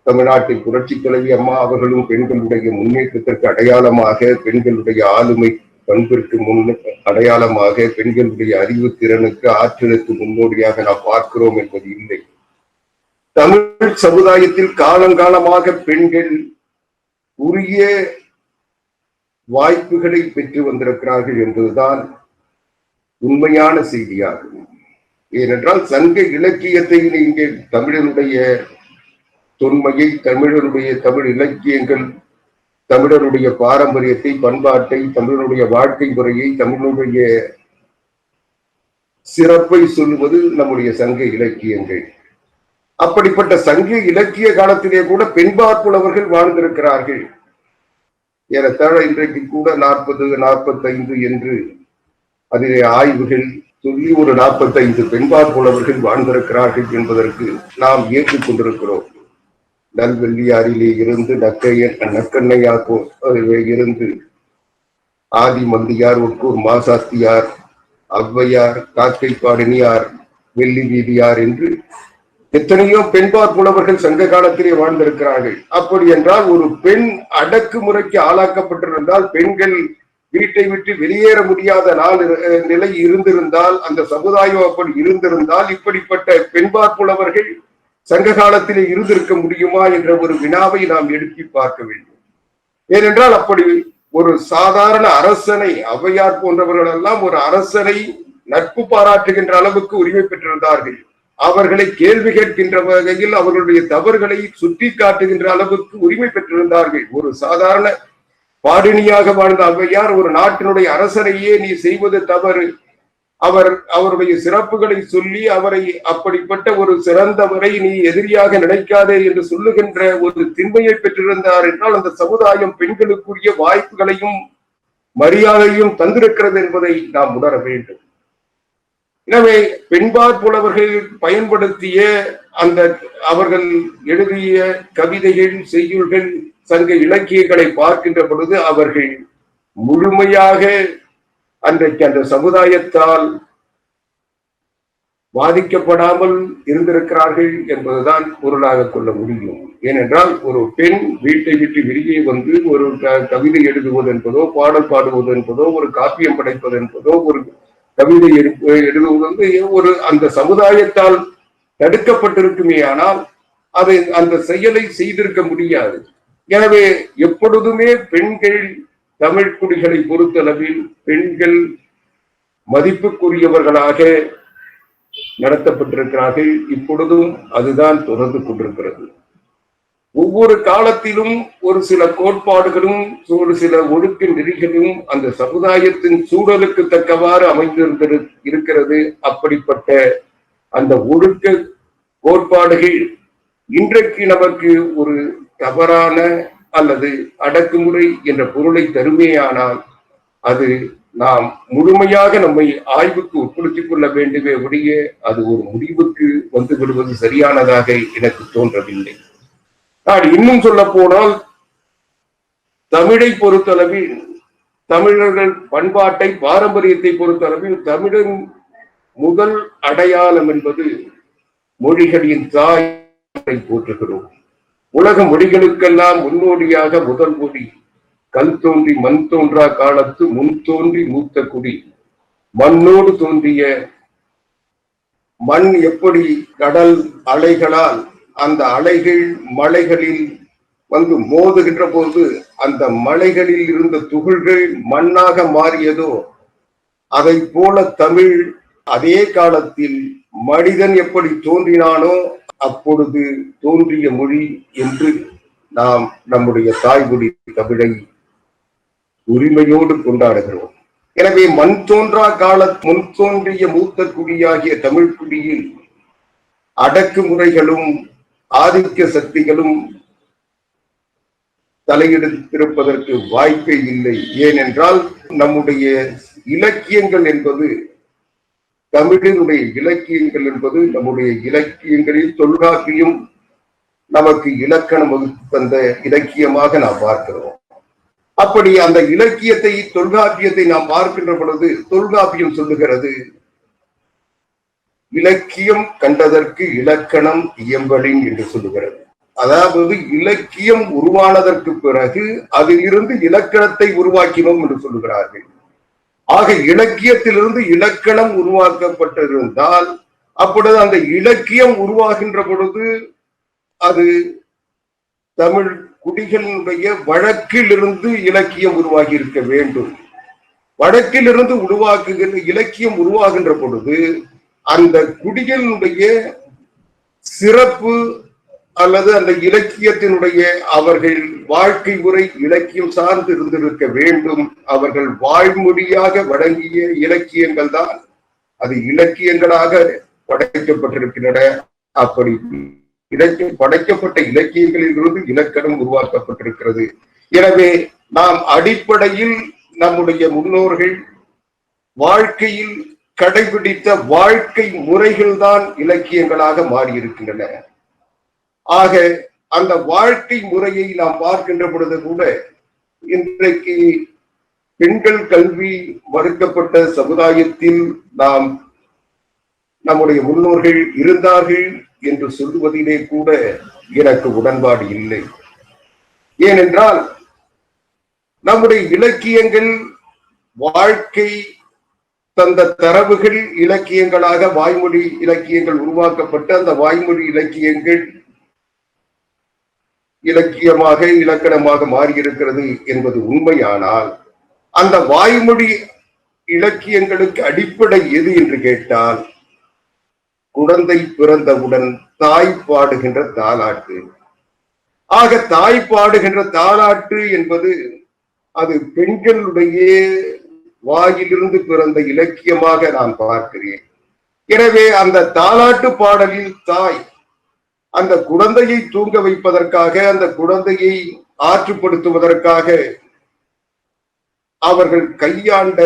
தமிழ்நாட்டில் புரட்சி தலைவி அம்மா அவர்களும் பெண்களுடைய முன்னேற்றத்திற்கு அடையாளமாக, பெண்களுடைய ஆளுமை பண்பிற்கு அடையாளமாக, பெண்களுடைய அறிவு திறனுக்கு, ஆற்றலுக்கு முன்னோடியாக நாம் பார்க்கிறோம் என்பது இல்லை. தமிழ் சமுதாயத்தில் காலங்காலமாக பெண்கள் உரிய வாய்ப்புகளை பெற்று வந்திருக்கிறார்கள் என்பதுதான் உண்மையான செய்தியாகும். ஏனென்றால் சங்க இலக்கியத்தை இங்கே தமிழருடைய தொன்மையை, தமிழ் இலக்கியங்கள், தமிழருடைய பாரம்பரியத்தை, பண்பாட்டை, தமிழருடைய வாழ்க்கை முறையை, தமிழருடைய சிறப்பை சொல்லுவது நம்முடைய சங்க இலக்கியங்கள். அப்படிப்பட்ட சங்க இலக்கிய காலத்திலே கூட பெண்பாற்புலவர்கள் வாழ்ந்திருக்கிறார்கள். ஏறத்தாழ இன்றைக்கு கூட 40-45 என்று அதிலே ஆய்வுகள் சொல்லி ஒரு 45 பெண்பாற்புலவர்கள் வாழ்ந்திருக்கிறார்கள் என்பதற்கு நாம் ஏற்றுக்கொண்டிருக்கிறோம். நல்வெள்ளியாரிலே இருந்து நக்கண்ணையார் இருந்து ஆதி மந்தியார், ஒட்கூர் மாசாத்தியார், ஔவையார், காக்கை பாடினியார், வெள்ளி வீதியார் என்று எத்தனையோ பெண்பார் புலவர்கள் சங்க காலத்திலே வாழ்ந்திருக்கிறார்கள். அப்படி என்றால் ஒரு பெண் அடக்குமுறைக்கு ஆளாக்கப்பட்டிருந்தால், பெண்கள் வீட்டை விட்டு வெளியேற முடியாத நிலை இருந்திருந்தால், அந்த சமுதாயம் அப்படி இருந்திருந்தால், இப்படிப்பட்ட பெண்பார் புலவர்கள் சங்க காலத்திலே இருந்திருக்க முடியுமா என்ற ஒரு வினாவை நாம் எழுப்பி பார்க்க வேண்டும். ஏனென்றால் அப்படி ஒரு சாதாரண அரசனை, ஔவையார் போன்றவர்கள் எல்லாம் ஒரு அரசனை நட்பு பாராட்டுகின்ற அளவுக்கு உரிமை பெற்றிருந்தார்கள். அவர்களை கேள்வி கேட்கின்ற வகையில் அவர்களுடைய தவறுகளை சுட்டி காட்டுகின்ற அளவுக்கு உரிமை பெற்றிருந்தார்கள். ஒரு சாதாரண பாடினியாக வாழ்ந்த ஔவையார் ஒரு நாட்டினுடைய அரசனையே நீ செய்வது தவறு, அவருடைய சிறப்புகளை சொல்லி அவரை அப்படிப்பட்ட ஒரு சிறந்தவரை நீ எதிரியாக நினைக்காதே என்று சொல்லுகின்ற ஒரு திண்மையை பெற்றிருந்தார் என்றால் அந்த சமுதாயம் பெண்களுக்குரிய வாய்ப்புகளையும் மரியாதையும் தந்திருக்கிறது என்பதை நாம் உணர வேண்டும். எனவே பெண்பாற் புலவர்கள் பயன்படுத்திய அந்த அவர்கள் எழுதிய கவிதைகள், செய்யுள்கள், சங்க இலக்கியங்களை பார்க்கின்ற பொழுது அவர்கள் முழுமையாக அன்றைக்கு அந்த சமுதாயத்தால் பாதிக்கப்படாமல் இருந்திருக்கிறார்கள் என்பதுதான் பொருளாக கொள்ள முடியும். ஏனென்றால் ஒரு பெண் வீட்டை விட்டு வெளியே வந்து ஒரு கவிதை எழுதுவது என்பதோ, பாடல் பாடுவது என்பதோ, ஒரு காப்பியம் படைப்பது என்பதோ, ஒரு கவிதை எழுதுவது வந்து ஒரு அந்த சமுதாயத்தால் தடுக்கப்பட்டிருக்குமே, ஆனால் அதை அந்த செயலை செய்திருக்க முடியாது. எனவே எப்பொழுதுமே பெண்கள் தமிழ் குடிகளை பொறுத்தளவில் பெண்கள் மதிப்புக்குரியவர்களாக நடத்தப்பட்டிருக்கிறார்கள். இப்பொழுதும் அதுதான் தொடர்ந்து கொண்டிருக்கிறது. ஒவ்வொரு காலத்திலும் ஒரு சில கோட்பாடுகளும் ஒரு சில ஒழுக்க நெறிகளும் அந்த சமுதாயத்தின் சூழலுக்கு தக்கவாறு இருக்கிறது. அப்படிப்பட்ட அந்த ஒழுக்க கோட்பாடுகள் இன்றைக்கு நமக்கு ஒரு தவறான அல்லது அடக்குமுறை என்ற பொருளை தருமேயானால் அது நாம் முழுமையாக நம்மை ஆய்வுக்கு உட்படுத்திக் கொள்ள வேண்டுமே ஒழிய அது ஒரு முடிவுக்கு வந்து விடுவது சரியானதாக எனக்கு தோன்றவில்லை. நான் இன்னும் சொல்ல போனால் தமிழை பொறுத்தளவில், தமிழர்கள் பண்பாட்டை, பாரம்பரியத்தை பொறுத்தளவில் தமிழின் முதல் அடையாளம் என்பது மொழிகளின் தாயை போற்றுகிறோம். உலக மொழிகளுக்கெல்லாம் முன்னோடியாக முதல் மொழி கல் தோன்றி மண் தோன்றா காலத்து முன் தோன்றி மூத்த குடி. மண்ணோடு தோன்றிய மண் எப்படி கடல் அலைகளால் அந்த அலைகள் மலைகளில் வந்து மோதுகின்ற போது அந்த மலைகளில் இருந்த துகள்கள் மண்ணாக மாறியதோ, அதை போல தமிழ் அதே காலத்தில் மனிதன் எப்படி தோன்றினானோ அப்பொழுது தோன்றிய மொழி என்று நாம் நம்முடைய தாய்மொழி தமிழை உரிமையோடு கொண்டாடுகிறோம். எனவே மண் தோன்றா கால முன் தோன்றிய மூத்த குடியாகிய தமிழ் குடியில் அடக்குமுறைகளும் ஆதிக்க சக்திகளும் தலையெடுத்திருப்பதற்கு வாய்ப்பே இல்லை. ஏனென்றால் நம்முடைய இலக்கியங்கள் என்பது, தமிழினுடைய இலக்கியங்கள் என்பது, நம்முடைய இலக்கியங்களில் தொல்காப்பியம் நமக்கு இலக்கணம் வகுத்து தந்த இலக்கியமாக நாம் பார்க்கிறோம். அப்படி அந்த இலக்கியத்தை, தொல்காப்பியத்தை நாம் பார்க்கின்ற பொழுது தொல்காப்பியம் சொல்லுகிறது, இலக்கியம் கண்டதற்கு இலக்கணம் இயம்பலின் என்று சொல்லுகிறது. அதாவது இலக்கியம் உருவானதற்கு பிறகு அதிலிருந்து இலக்கணத்தை உருவாக்கினோம் என்று சொல்லுகிறார்கள். ஆக இலக்கியத்திலிருந்து இலக்கணம் உருவாக்கப்பட்டிருந்தால் அப்பொழுது அந்த இலக்கியம் உருவாகின்ற பொழுது அது தமிழ் குடிகளினுடைய வழக்கிலிருந்து இலக்கியம் உருவாகி இருக்க வேண்டும். வழக்கிலிருந்து உருவாக்குகின்ற இலக்கியம் உருவாகின்ற பொழுது அந்த குடிகளினுடைய சிறப்பு அல்லது அந்த இலக்கியத்தினுடைய அவர்கள் வாழ்க்கை முறை இலக்கியம் சார்ந்து இருந்திருக்க வேண்டும். அவர்கள் வாய்மொழியாக வழங்கிய இலக்கியங்கள் தான் அது இலக்கியங்களாக படைக்கப்பட்டிருக்கின்றன. அப்படி படைக்கப்பட்ட இலக்கியங்களில் இருந்து இலக்கணம் உருவாக்கப்பட்டிருக்கிறது. எனவே நாம் அடிப்படையில் நம்முடைய முன்னோர்கள் வாழ்க்கையில் கடைபிடித்த வாழ்க்கை முறைகள் தான் இலக்கியங்களாக மாறியிருக்கின்றன. ஆக அந்த வாழ்க்கை முறையை நாம் பார்க்கின்ற பொழுது கூட இன்றைக்கு பெண்கள் கல்வி மறுக்கப்பட்ட சமுதாயத்தில் நாம் நம்முடைய முன்னோர்கள் இருந்தார்கள் என்று சொல்லுவதிலே கூட எனக்கு உடன்பாடு இல்லை. ஏனென்றால் நம்முடைய இலக்கியங்கள் வாழ்க்கை தந்த தரவுகள் இலக்கியங்களாக வாய்மொழி இலக்கியங்கள் உருவாக்கப்பட்ட அந்த வாய்மொழி இலக்கியங்கள் இலக்கியமாக இலக்கணமாக மாறியிருக்கிறது என்பது உண்மையானால் அந்த வாய்மொழி இலக்கியங்களுக்கு அடிப்படை எது என்று கேட்டால் குழந்தை பிறந்தவுடன் தாய் பாடுகின்ற தாலாட்டு. ஆக தாய் பாடுகின்ற தாலாட்டு என்பது அது பெண்களுடைய வாயிலிருந்து பிறந்த இலக்கியமாக நான் பார்க்கிறேன். எனவே அந்த தாலாட்டு பாடலில் தாய் அந்த குழந்தையை தூங்க வைப்பதற்காக, அந்த குழந்தையை ஆற்றுப்படுத்துவதற்காக அவர்கள் கையாண்ட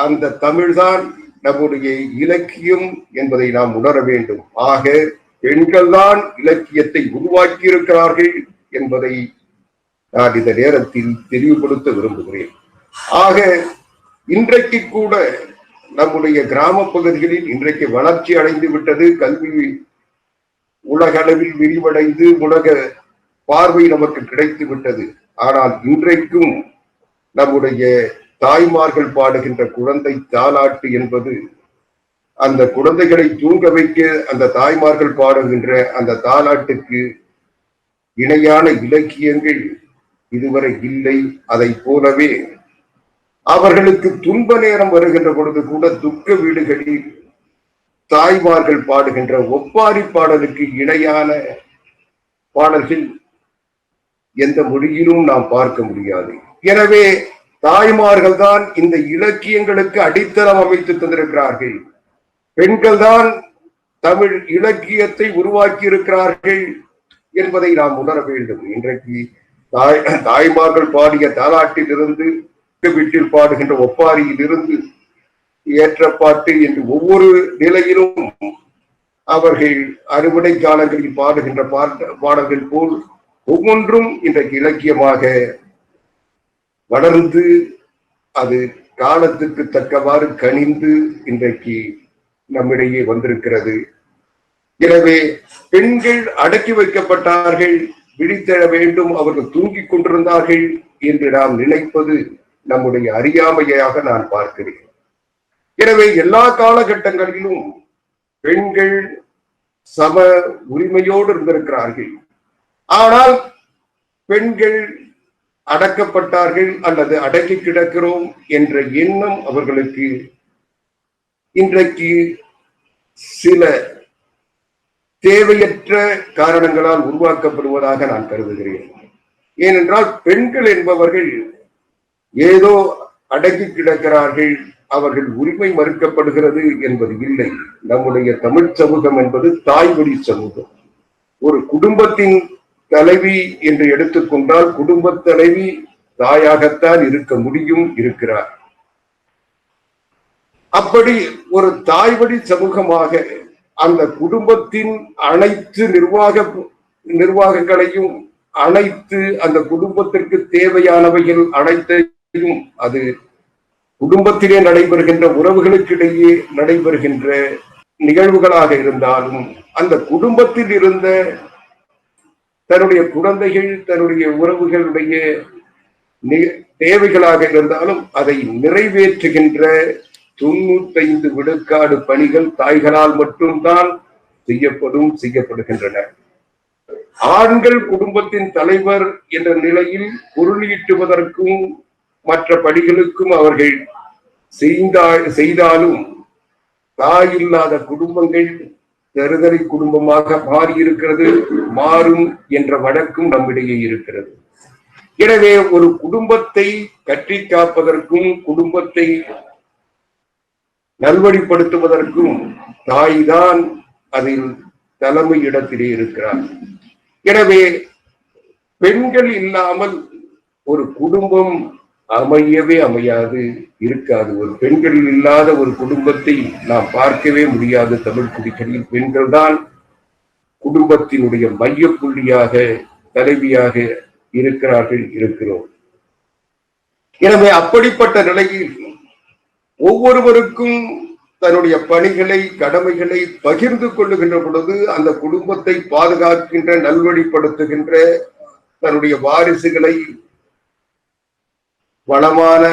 அந்த தமிழ்தான் நம்முடைய இலக்கியம் என்பதை நாம் உணர வேண்டும். ஆக பெண்கள் தான் இலக்கியத்தை உருவாக்கி இருக்கிறார்கள் என்பதை நான் இந்த நேரத்தில் தெளிவுபடுத்த விரும்புகிறேன். ஆக இன்றைக்கு கூட நம்முடைய கிராம பகுதிகளில் இன்றைக்கு வளர்ச்சி அடைந்து விட்டது. கல்வி உலக அளவில் விரிவடைந்து உலக பார்வை நமக்கு கிடைத்து விட்டது. ஆனால் இன்றைக்கும் நம்முடைய தாய்மார்கள் பாடுகின்ற குழந்தை தாலாட்டு என்பது, அந்த குழந்தைகளை தூங்க வைக்க அந்த தாய்மார்கள் பாடுகின்ற அந்த தாலாட்டுக்கு இணையான இலக்கியங்கள் இதுவரை இல்லை. அதை போலவே அவர்களுக்கு துன்ப நேரம் வருகின்ற பொழுது கூட துக்க வீடுகளில் தாய்மார்கள் பாடுகின்ற ஒப்பாரி பாடலுக்கு இணையான பாடல்கள் எந்த மொழியிலும் நாம் பார்க்க முடியாது. எனவே தாய்மார்கள் தான் இந்த இலக்கியங்களுக்கு அடித்தளம் அமைத்து தந்திருக்கிறார்கள். பெண்கள் தான் தமிழ் இலக்கியத்தை உருவாக்கி இருக்கிறார்கள் என்பதை நாம் உணர வேண்டும். இன்றைக்கு தாய்மார்கள் பாடிய தாலாட்டிலிருந்து, வீட்டில் பாடுகின்ற ஒப்பாரியில் இருந்து, ஏற்றப்பாட்டு என்று ஒவ்வொரு நிலையிலும் அவர்கள் அறுவடை காலங்களில் பாடுகின்ற பாடல்கள் போல் ஒவ்வொன்றும் இன்றைக்கு இலக்கியமாக வளர்ந்து அது காலத்துக்கு தக்கவாறு கனிந்து இன்றைக்கு நம்மிடையே வந்திருக்கிறது. எனவே பெண்கள் அடக்கி வைக்கப்பட்டார்கள், விழித்தெழ வேண்டும், அவர்கள் தூங்கிக் கொண்டிருந்தார்கள் என்று நாம் நினைப்பது நம்முடைய அறியாமையாக நான் பார்க்கிறேன். எனவே எல்லா காலகட்டங்களிலும் பெண்கள் சம உரிமையோடு இருந்திருக்கிறார்கள். ஆனால் பெண்கள் அடக்கப்பட்டார்கள் அல்லது அடக்கி கிடக்கிறோம் என்ற எண்ணம் அவர்களுக்கு இன்றைக்கு சில தேவையற்ற காரணங்களால் உருவாக்கப்படுவதாக நான் கருதுகிறேன். ஏனென்றால் பெண்கள் என்பவர்கள் ஏதோ அடக்கி கிடக்கிறார்கள், அவர்கள் உரிமை மறுக்கப்படுகிறது என்பது இல்லை. நம்முடைய தமிழ் சமூகம் என்பது தாய்வழி சமூகம். ஒரு குடும்பத்தின் தலைவி என்று எடுத்துக்கொண்டால் குடும்ப தலைவி தாயாகத்தான் இருக்க முடியும், இருக்கிறார். அப்படி ஒரு தாய்வழி சமூகமாக அந்த குடும்பத்தின் அனைத்து நிர்வாகங்களையும் அனைத்து அந்த குடும்பத்திற்கு தேவையானவைகள் அனைத்தையும், அது குடும்பத்திலே நடைபெறுகின்ற உறவுகளுக்கிடையே நடைபெறுகின்ற நிகழ்வுகளாக இருந்தாலும், அந்த குடும்பத்தில் இருந்த தன்னுடைய குழந்தைகள் தன்னுடைய உறவுகளுடைய தேவைகளாக இருந்தாலும் அதை நிறைவேற்றுகின்ற 95 விழுக்காடு பணிகள் தாய்களால் மட்டும்தான் செய்யப்படுகின்றன. ஆண்கள் குடும்பத்தின் தலைவர் என்ற நிலையில் பொருளீட்டுவதற்கும் மற்ற பணிகளுக்கும் அவர்கள் செய்தாலும் தாய் இல்லாத குடும்பங்கள் தருதலை குடும்பமாக மாறியிருக்கிறது, மாறும் என்ற வழக்கும் நம்மிடையே இருக்கிறது. எனவே ஒரு குடும்பத்தை கட்டி காப்பதற்கும் குடும்பத்தை நல்வழிப்படுத்துவதற்கும் தாய்தான் அதில் தலைமை இடத்திலே இருக்கிறார். எனவே பெண்கள் இல்லாமல் ஒரு குடும்பம் அமையவே அமையாது, இருக்காது. ஒரு பெண்கள் இல்லாத ஒரு குடும்பத்தை நாம் பார்க்கவே முடியாது. தமிழ் குடிகளில் பெண்கள் தான் குடும்பத்தினுடைய மையப்புள்ளியாக தலைவியாக இருக்கிறோம். எனவே அப்படிப்பட்ட நிலையில் ஒவ்வொருவருக்கும் தன்னுடைய பணிகளை கடமைகளை பகிர்ந்து கொள்ளுகின்ற பொழுது அந்த குடும்பத்தை பாதுகாக்கின்ற நல்வழிப்படுத்துகின்ற தன்னுடைய வாரிசுகளை வளமான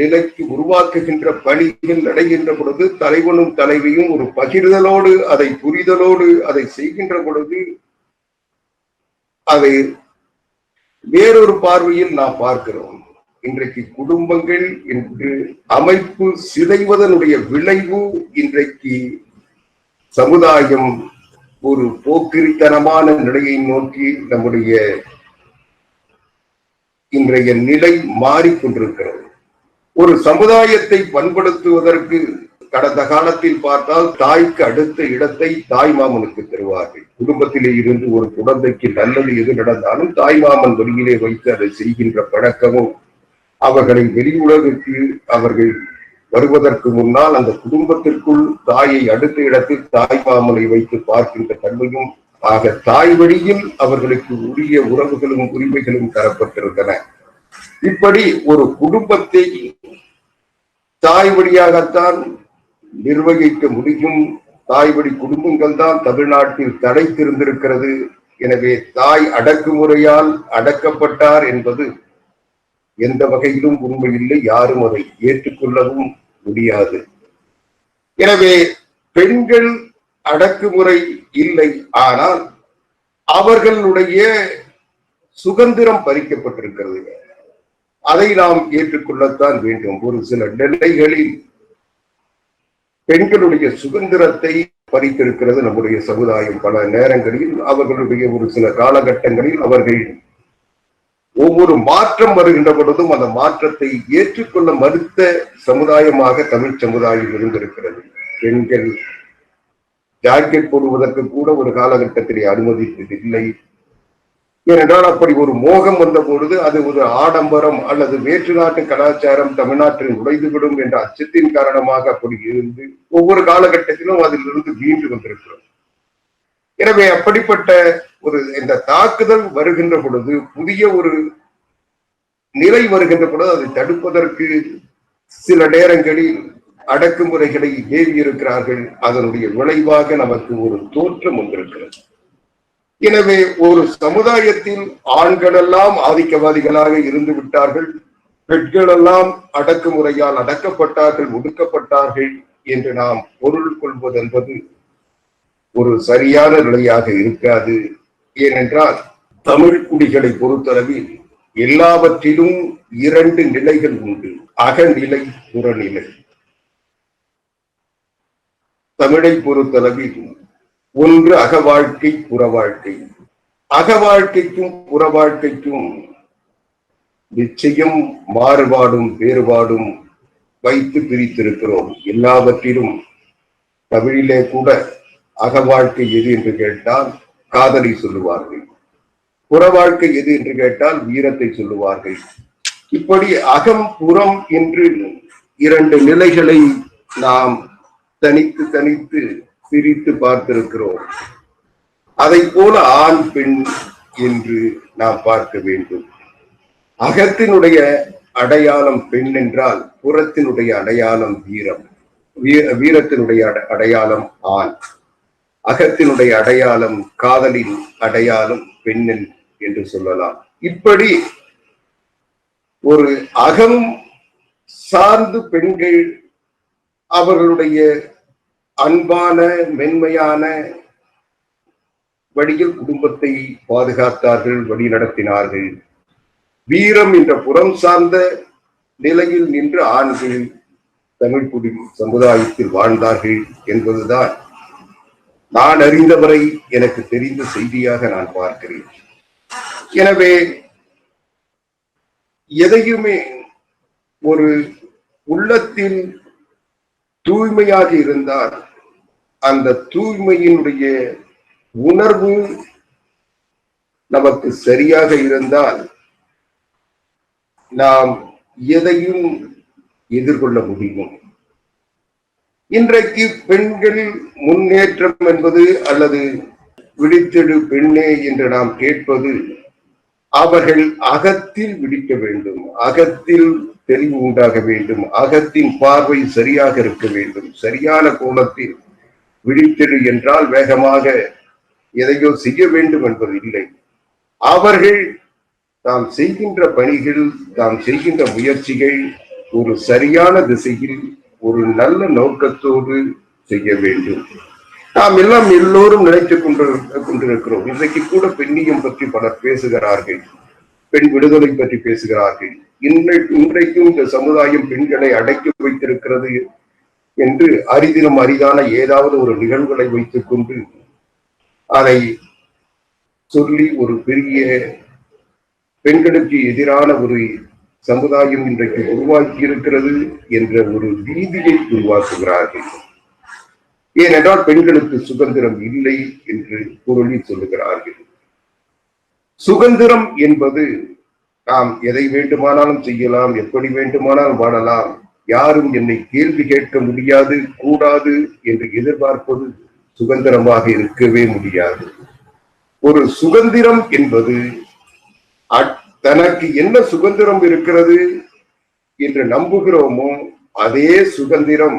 நிலைக்கு உருவாக்குகின்ற பணிகள் நடைகின்ற பொழுது தலைவனும் தலைவியும் ஒரு பகிர்தலோடு அதை புரிதலோடு அதை செய்கின்ற பொழுது அதை வேறொரு பார்வையில் நாம் பார்க்கிறோம். இன்றைக்கு குடும்பங்கள் என்று அமைப்பு சிதைவதனுடைய விளைவு இன்றைக்கு சமுதாயம் ஒரு போக்கிரித்தனமான நிலையை நோக்கி நம்முடைய இன்றைய நிலை மாறிக்கொண்டிருக்கிறது. ஒரு சமுதாயத்தை பண்படுத்துவதற்கு கடந்த காலத்தில் பார்த்தால் தாய்க்கு அடுத்த இடத்தை தாய் மாமனுக்கு தருவார்கள். குடும்பத்திலே இருந்து ஒரு குழந்தைக்கு நல்லது எது நடந்தாலும் தாய் மாமன் வழியிலே வைத்து அதை செய்கின்ற பழக்கமும் அவர்களை வெளி உலகுக்கு அவர்கள் வருவதற்கு முன்னால் அந்த குடும்பத்திற்குள் தாயை அடுத்த இடத்தில் தாய் மாமனை வைத்து பார்க்கின்ற தன்மையும் ஆக தாய் வழியில் அவர்களுக்கு உரிய உறவுகளும் உரிமைகளும் தரப்பட்டிருந்தன. இப்படி ஒரு குடும்பத்தை தாய் வழியாகத்தான் நிர்வகிக்க முடியும். தாய் வழி குடும்பங்கள் தான் தமிழ்நாட்டில் தடைத்திருந்திருக்கிறது. எனவே தாய் அடக்குமுறையால் அடக்கப்பட்டார் என்பது எந்த வகையிலும் உண்மையில்லை. யாரும் அதை ஏற்றுக்கொள்ளவும் முடியாது. எனவே பெண்கள் அடக்குமுறை இல்லை, ஆனால் அவர்களுடைய சுதந்திரம் பறிக்கப்பட்டிருக்கிறது. அதை நாம் ஏற்றுக்கொள்ளத்தான் வேண்டும். ஒரு சில நிலைகளில் பெண்களுடைய சுதந்திரத்தை பறித்திருக்கிறது நம்முடைய சமுதாயம். பல நேரங்களில் அவர்களுடைய ஒரு சில காலகட்டங்களில் அவர்கள் ஒவ்வொரு மாற்றம் வருகின்ற பொழுதும் அந்த மாற்றத்தை ஏற்றுக்கொள்ள மறுத்த சமுதாயமாக தமிழ் சமுதாயம் இருந்திருக்கிறது. பெண்கள் ஜாக்கெட் போடுவதற்கு கூட ஒரு காலகட்டத்திலே அனுமதித்ததில்லை. ஏனென்றால் அப்படி ஒரு மோகம் வந்த பொழுது அது ஒரு ஆடம்பரம் அல்லது வேற்று நாட்டு கலாச்சாரம் தமிழ்நாட்டில் நுழைந்துவிடும் என்ற அச்சத்தின் காரணமாக அப்படி இருந்து ஒவ்வொரு காலகட்டத்திலும் அதிலிருந்து மீண்டு வந்திருக்கிறோம். எனவே அப்படிப்பட்ட ஒரு இந்த தாக்குதல் வருகின்ற பொழுது, புதிய ஒரு நிலை வருகின்ற பொழுது அதை தடுப்பதற்கு சில நேரங்களில் அடக்குமுறைகளை ஏவி இருக்கிறார்கள். அதனுடைய விளைவாக நமக்கு ஒரு தோற்றம் வந்திருக்கிறது. எனவே ஒரு சமுதாயத்தில் ஆண்களெல்லாம் ஆதிக்கவாதிகளாக இருந்து விட்டார்கள், பெண்களெல்லாம் அடக்குமுறையால் அடக்கப்பட்டார்கள், ஒடுக்கப்பட்டார்கள் என்று நாம் பொருள் கொள்வது என்பது ஒரு சரியான நிலையாக இருக்காது. ஏனென்றால் தமிழ் குடிகளை பொறுத்தளவில் எல்லாவற்றிலும் இரண்டு நிலைகள் உண்டு, அகநிலை, புறநிலை. தமிழை பொறுத்தளவில் ஒன்று அக வாழ்க்கை, புற வாழ்க்கை. அக வாழ்க்கைக்கும் புற வாழ்க்கைக்கும் நிச்சயம் மாறுபாடும் வேறுபாடும் வைத்து பிரித்திருக்கிறோம். எல்லாவற்றிலும் தமிழிலே கூட அக வாழ்க்கை எது என்று கேட்டால் காதலை சொல்லுவார்கள், புற வாழ்க்கை எது என்று கேட்டால் வீரத்தை சொல்லுவார்கள். இப்படி அகம் புறம் என்று இரண்டு நிலைகளை நாம் தனித்து தனித்து பிரித்து பார்த்திருக்கிறோம். அதை போல ஆண் பெண் என்று நாம் பார்க்க வேண்டும். அகத்தினுடைய அடையாளம் பெண் என்றால் புறத்தினுடைய அடையாளம் வீரம், வீரத்தினுடைய அடையாளம் ஆண், அகத்தினுடைய அடையாளம் காதலின் அடையாளம் பெண்ணின் என்று சொல்லலாம். இப்படி ஒரு அகம் சார்ந்து பெண்கள் அவர்களுடைய அன்பான மென்மையான வழியில் குடும்பத்தை பாதுகாத்தார்கள், வழி நடத்தினார்கள். வீரம் என்ற புறம் சார்ந்த நிலையில் நின்று ஆண்கள் தமிழ் குடி சமுதாயத்தில் வாழ்ந்தார்கள் என்பதுதான் நான் அறிந்தவரை எனக்கு தெரிந்த செய்தியாக நான் பார்க்கிறேன். எனவே எதையுமே ஒரு உள்ளத்தில் தூய்மையாக இருந்தால் அந்த தூய்மையினுடைய உணர்வு நமக்கு சரியாக இருந்தால் நாம் எதையும் எதிர்கொள்ள முடியும். இன்றைக்கு பெண்களில் முன்னேற்றம் என்பது அல்லது விழித்தெழு பெண்ணே என்று நாம் கேட்பது, அவர்கள் அகத்தில் விழிக்க வேண்டும், அகத்தில் தெளிவு உண்டாக வேண்டும், அகத்தின் பார்வை சரியாக இருக்க வேண்டும். சரியான கோணத்தில் விழித்தெழு என்றால் வேகமாக எதையோ செய்ய வேண்டும் என்பது இல்லை. அவர்கள் தாம் செய்கின்ற பணிகள், தாம் செய்கின்ற முயற்சிகள் ஒரு சரியான திசையில் ஒரு நல்ல நோக்கத்தோடு செய்ய வேண்டும். நாம் எல்லாம் எல்லோரும் நினைத்துக் கொண்டிருக்கிறோம். இன்றைக்கு கூட பெண்ணியம் பற்றி பலர் பேசுகிறார்கள், பெண் விடுதலை பற்றி பேசுகிறார்கள். இன்றைக்கும் இந்த சமுதாயம் பெண்களை அடக்கி வைத்திருக்கிறது என்று அரிதிலும் அரிதான ஏதாவது ஒரு நிகழ்வுகளை வைத்துக் கொண்டு அதை சொல்லி ஒரு பெரிய பெண்களுக்கு எதிரான ஒரு சமுதாயம் இன்றைக்கு உருவாக்கி இருக்கிறது என்ற ஒரு ரீதியை உருவாக்குகிறார்கள். ஏனென்றால் பெண்களுக்கு சுதந்திரம் இல்லை என்று பொருளில் சொல்லுகிறார்கள். சுதந்திரம் என்பது நாம் எதை வேண்டுமானாலும் செய்யலாம், எப்படி வேண்டுமானாலும் வாழலாம், யாரும் என்னை கேள்வி கேட்க முடியாது, கூடாது என்று எதிர்பார்ப்பது சுதந்திரமாக இருக்கவே முடியாது. ஒரு சுதந்திரம் என்பது தனக்கு என்ன சுதந்திரம் இருக்கிறது என்று நம்புகிறோமோ அதே சுதந்திரம்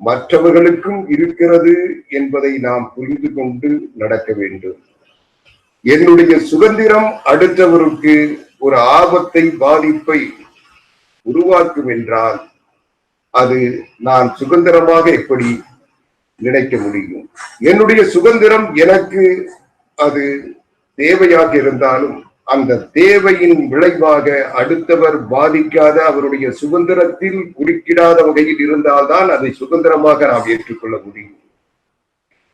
மற்றவர்களுக்கும் இருக்கிறது என்பதை நாம் புரிந்து கொண்டு நடக்க வேண்டும். என்னுடைய சுதந்திரம் அடுத்தவருக்கு ஒரு ஆபத்தை, பாதிப்பை உருவாக்கும் என்றால் அது நான் சுதந்திரமாக எப்படி நினைக்க முடியும்? என்னுடைய சுதந்திரம் எனக்கு அது தேவையாக இருந்தாலும் அந்த தேவையின் விளைவாக அடுத்தவர் பாதிக்காத, அவருடைய சுதந்திரத்தில் குறுக்கிடாத வகையில் இருந்தால்தான் அதை சுதந்திரமாக நாம் ஏற்றுக்கொள்ள முடியும்.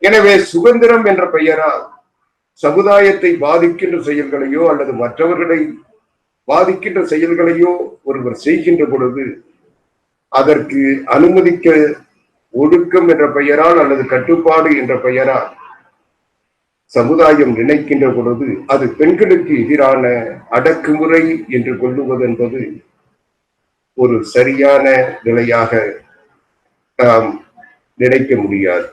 எனவே சுதந்திரம் என்ற பெயரால் சமுதாயத்தை பாதிக்கின்ற செயல்களையோ அல்லது மற்றவர்களை பாதிக்கின்ற செயல்களையோ ஒருவர் செய்கின்ற பொழுது அதற்கு அனுமதிக்க ஒடுக்கம் என்ற பெயரால் அல்லது கட்டுப்பாடு என்ற பெயரால் சமுதாயம் நினைக்கின்ற பொழுது அது பெண்களுக்கு எதிரான அடக்குமுறை என்று கொள்ளுவது என்பது ஒரு சரியான நிலையாக நாம் நினைக்க முடியாது.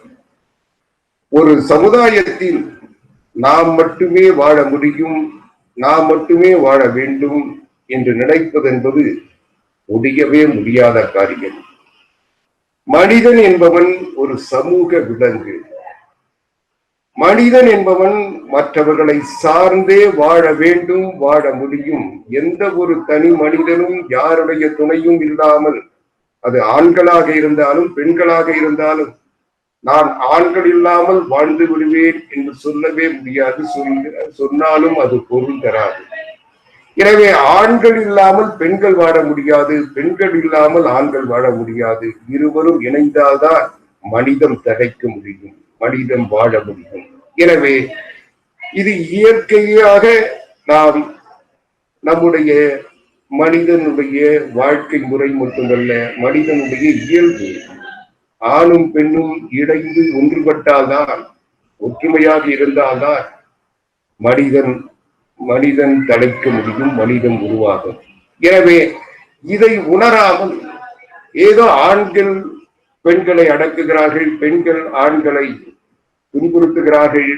ஒரு சமுதாயத்தில் நாம் மட்டுமே வாழ முடியும், நாம் மட்டுமே வாழ வேண்டும் என்று நினைப்பது என்பது முடியவே முடியாத காரியம். மனிதன் என்பவன் ஒரு சமூக விலங்கு. மனிதன் என்பவன் மற்றவர்களை சார்ந்தே வாழ வேண்டும், வாழ முடியும். எந்த ஒரு தனி மனிதனும் யாருடைய துணையும் இல்லாமல், அது ஆண்களாக இருந்தாலும் பெண்களாக இருந்தாலும், நான் ஆண்கள் இல்லாமல் வாழ்ந்து விடுவேன் என்று சொல்லவே முடியாது. சொன்னாலும் அது பொருள் தராது. எனவே ஆண்கள் இல்லாமல் பெண்கள் வாழ முடியாது, பெண்கள் இல்லாமல் ஆண்கள் வாழ முடியாது. இருவரும் இணைந்தால்தான் மனிதம் தடைக்க முடியும், மனிதம் வாழ முடியும். எனவே இது இயற்கையாக நாம் நம்முடைய மனிதனுடைய வாழ்க்கை முறை மட்டுமல்ல, மனிதனுடைய இயல்பு. ஆணும் பெண்ணும் இணைந்து ஒன்றுபட்டால்தான், ஒற்றுமையாக இருந்தால்தான் மனிதன் தழைக்க முடியும், மனிதன் உருவாகும். எனவே இதை உணராமல் ஏதோ ஆண்கள் பெண்களை அடக்குகிறார்கள், பெண்கள் ஆண்களை துன்புறுத்துகிறார்கள்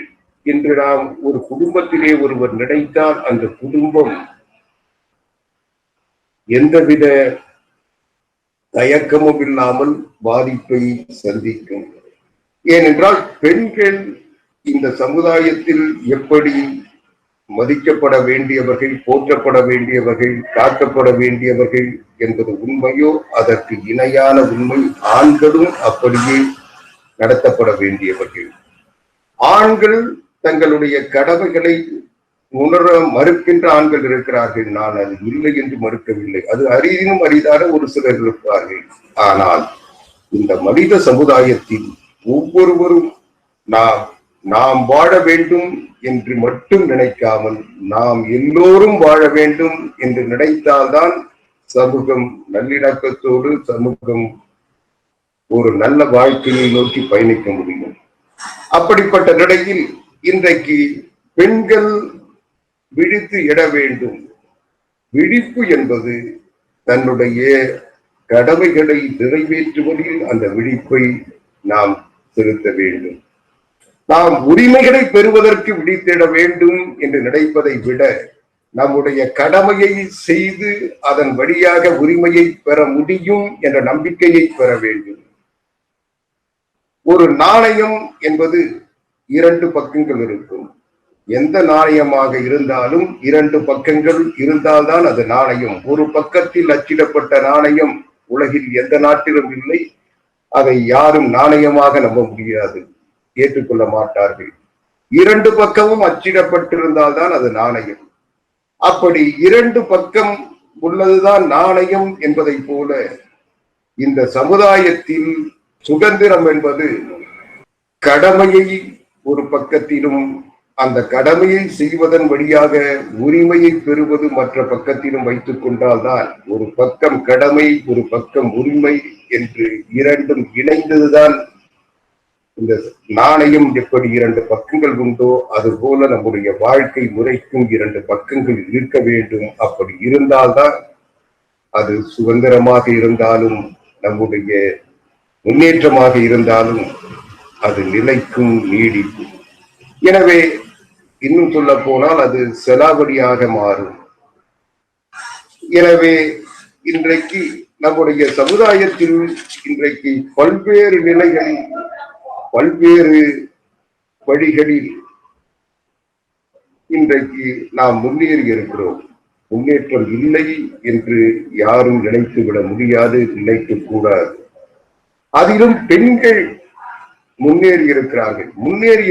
என்று நாம் ஒரு குடும்பத்திலே ஒருவர் நினைத்தால் அந்த குடும்பம் எந்தவித தயக்கமும் இல்லாமல் பாதிப்பை சந்திக்கும். ஏனென்றால் பெண்கள் இந்த சமுதாயத்தில் எப்படி மதிக்கப்பட வேண்டியவர்கள், போற்றப்பட வேண்டியவர்கள், காக்கப்பட வேண்டியவர்கள் என்பது உண்மையோ அதற்கு இணையான உண்மை ஆண்களும் அப்படியே நடத்தப்பட வேண்டியவர்கள். ஆண்கள் தங்களுடைய கடமைகளை உணர மறுக்கின்ற ஆண்கள் இருக்கிறார்கள். நான் அது இல்லை என்று மறுக்கவில்லை, அது அரிதினும் அரிதான ஒரு சிலர் இருப்பார்கள். ஆனால் இந்த மனித சமுதாயத்தில் ஒவ்வொருவரும் நாம் வாழ வேண்டும் என்று மட்டும் நினைக்காமல் நாம் எல்லோரும் வாழ வேண்டும் என்று நினைத்தால்தான் சமூகம் நல்லிணக்கத்தோடு, சமூகம் ஒரு நல்ல வாழ்க்கையை நோக்கி பயணிக்க முடியும். அப்படிப்பட்ட நிலையில் இன்றைக்கு பெண்கள் விழித்து எழ வேண்டும். விழிப்பு என்பது தன்னுடைய கடமைகளை நிறைவேற்றுவதில் அந்த விழிப்பை நாம் செலுத்த வேண்டும். நாம் உரிமைகளை பெறுவதற்கு விழித்திட வேண்டும் என்று நினைப்பதை விட நம்முடைய கடமையை செய்து அதன் வழியாக உரிமையை பெற முடியும் என்ற நம்பிக்கையை பெற வேண்டும். ஒரு நாணயம் என்பது இரண்டு பக்கங்கள் இருக்கும். எந்த நாணயமாக இருந்தாலும் இரண்டு பக்கங்கள் இருந்தால்தான் அது நாணயம். ஒரு பக்கத்தில் அச்சிடப்பட்ட நாணயம் உலகில் எந்த நாட்டிலும் இல்லை. அதை யாரும் நாணயமாக நம்ப முடியாது, ஏற்றுக்கொள்ள மாட்டார்கள். இரண்டு பக்கமும் அச்சிடப்பட்டிருந்தால்தான் அது நாணயம். அப்படி இரண்டு பக்கம் உள்ளதுதான் நாணயம் என்பதை போல இந்த சமுதாயத்தில் சுதந்திரம் என்பது கடமையை ஒரு பக்கத்திலும், அந்த கடமையை செய்வதன் வழியாக உரிமையை பெறுவது மற்ற பக்கத்திலும் வைத்துக் கொண்டால்தான் ஒரு பக்கம் கடமை, ஒரு பக்கம் உரிமை என்று இரண்டும் இணைந்ததுதான் இந்த நாணயம் எப்படி 2 பக்கங்கள் உண்டோ அதுபோல நம்முடைய வாழ்க்கை முறைக்கும் 2 பக்கங்கள் இருக்க வேண்டும். அப்படி இருந்தால்தான் அது சுதந்திரமாக இருந்தாலும் நம்முடைய முன்னேற்றமாக இருந்தாலும் அது நிலைக்கும் நீடிக்கும். எனவே இன்னும் சொல்ல போனால் அது செலாவடியாக மாறும். எனவே இன்றைக்கு நம்முடைய சமுதாயத்தில் இன்றைக்கு பல்வேறு நிலைகளில் பல்வேறு வழிகளில் இன்றைக்கு நாம் முன்னேறி இருக்கிறோம். முன்னேற்றம் இல்லை என்று யாரும் நினைத்துவிட முடியாது, நினைக்க கூடாது. அதிலும் பெண்கள் முன்னேறி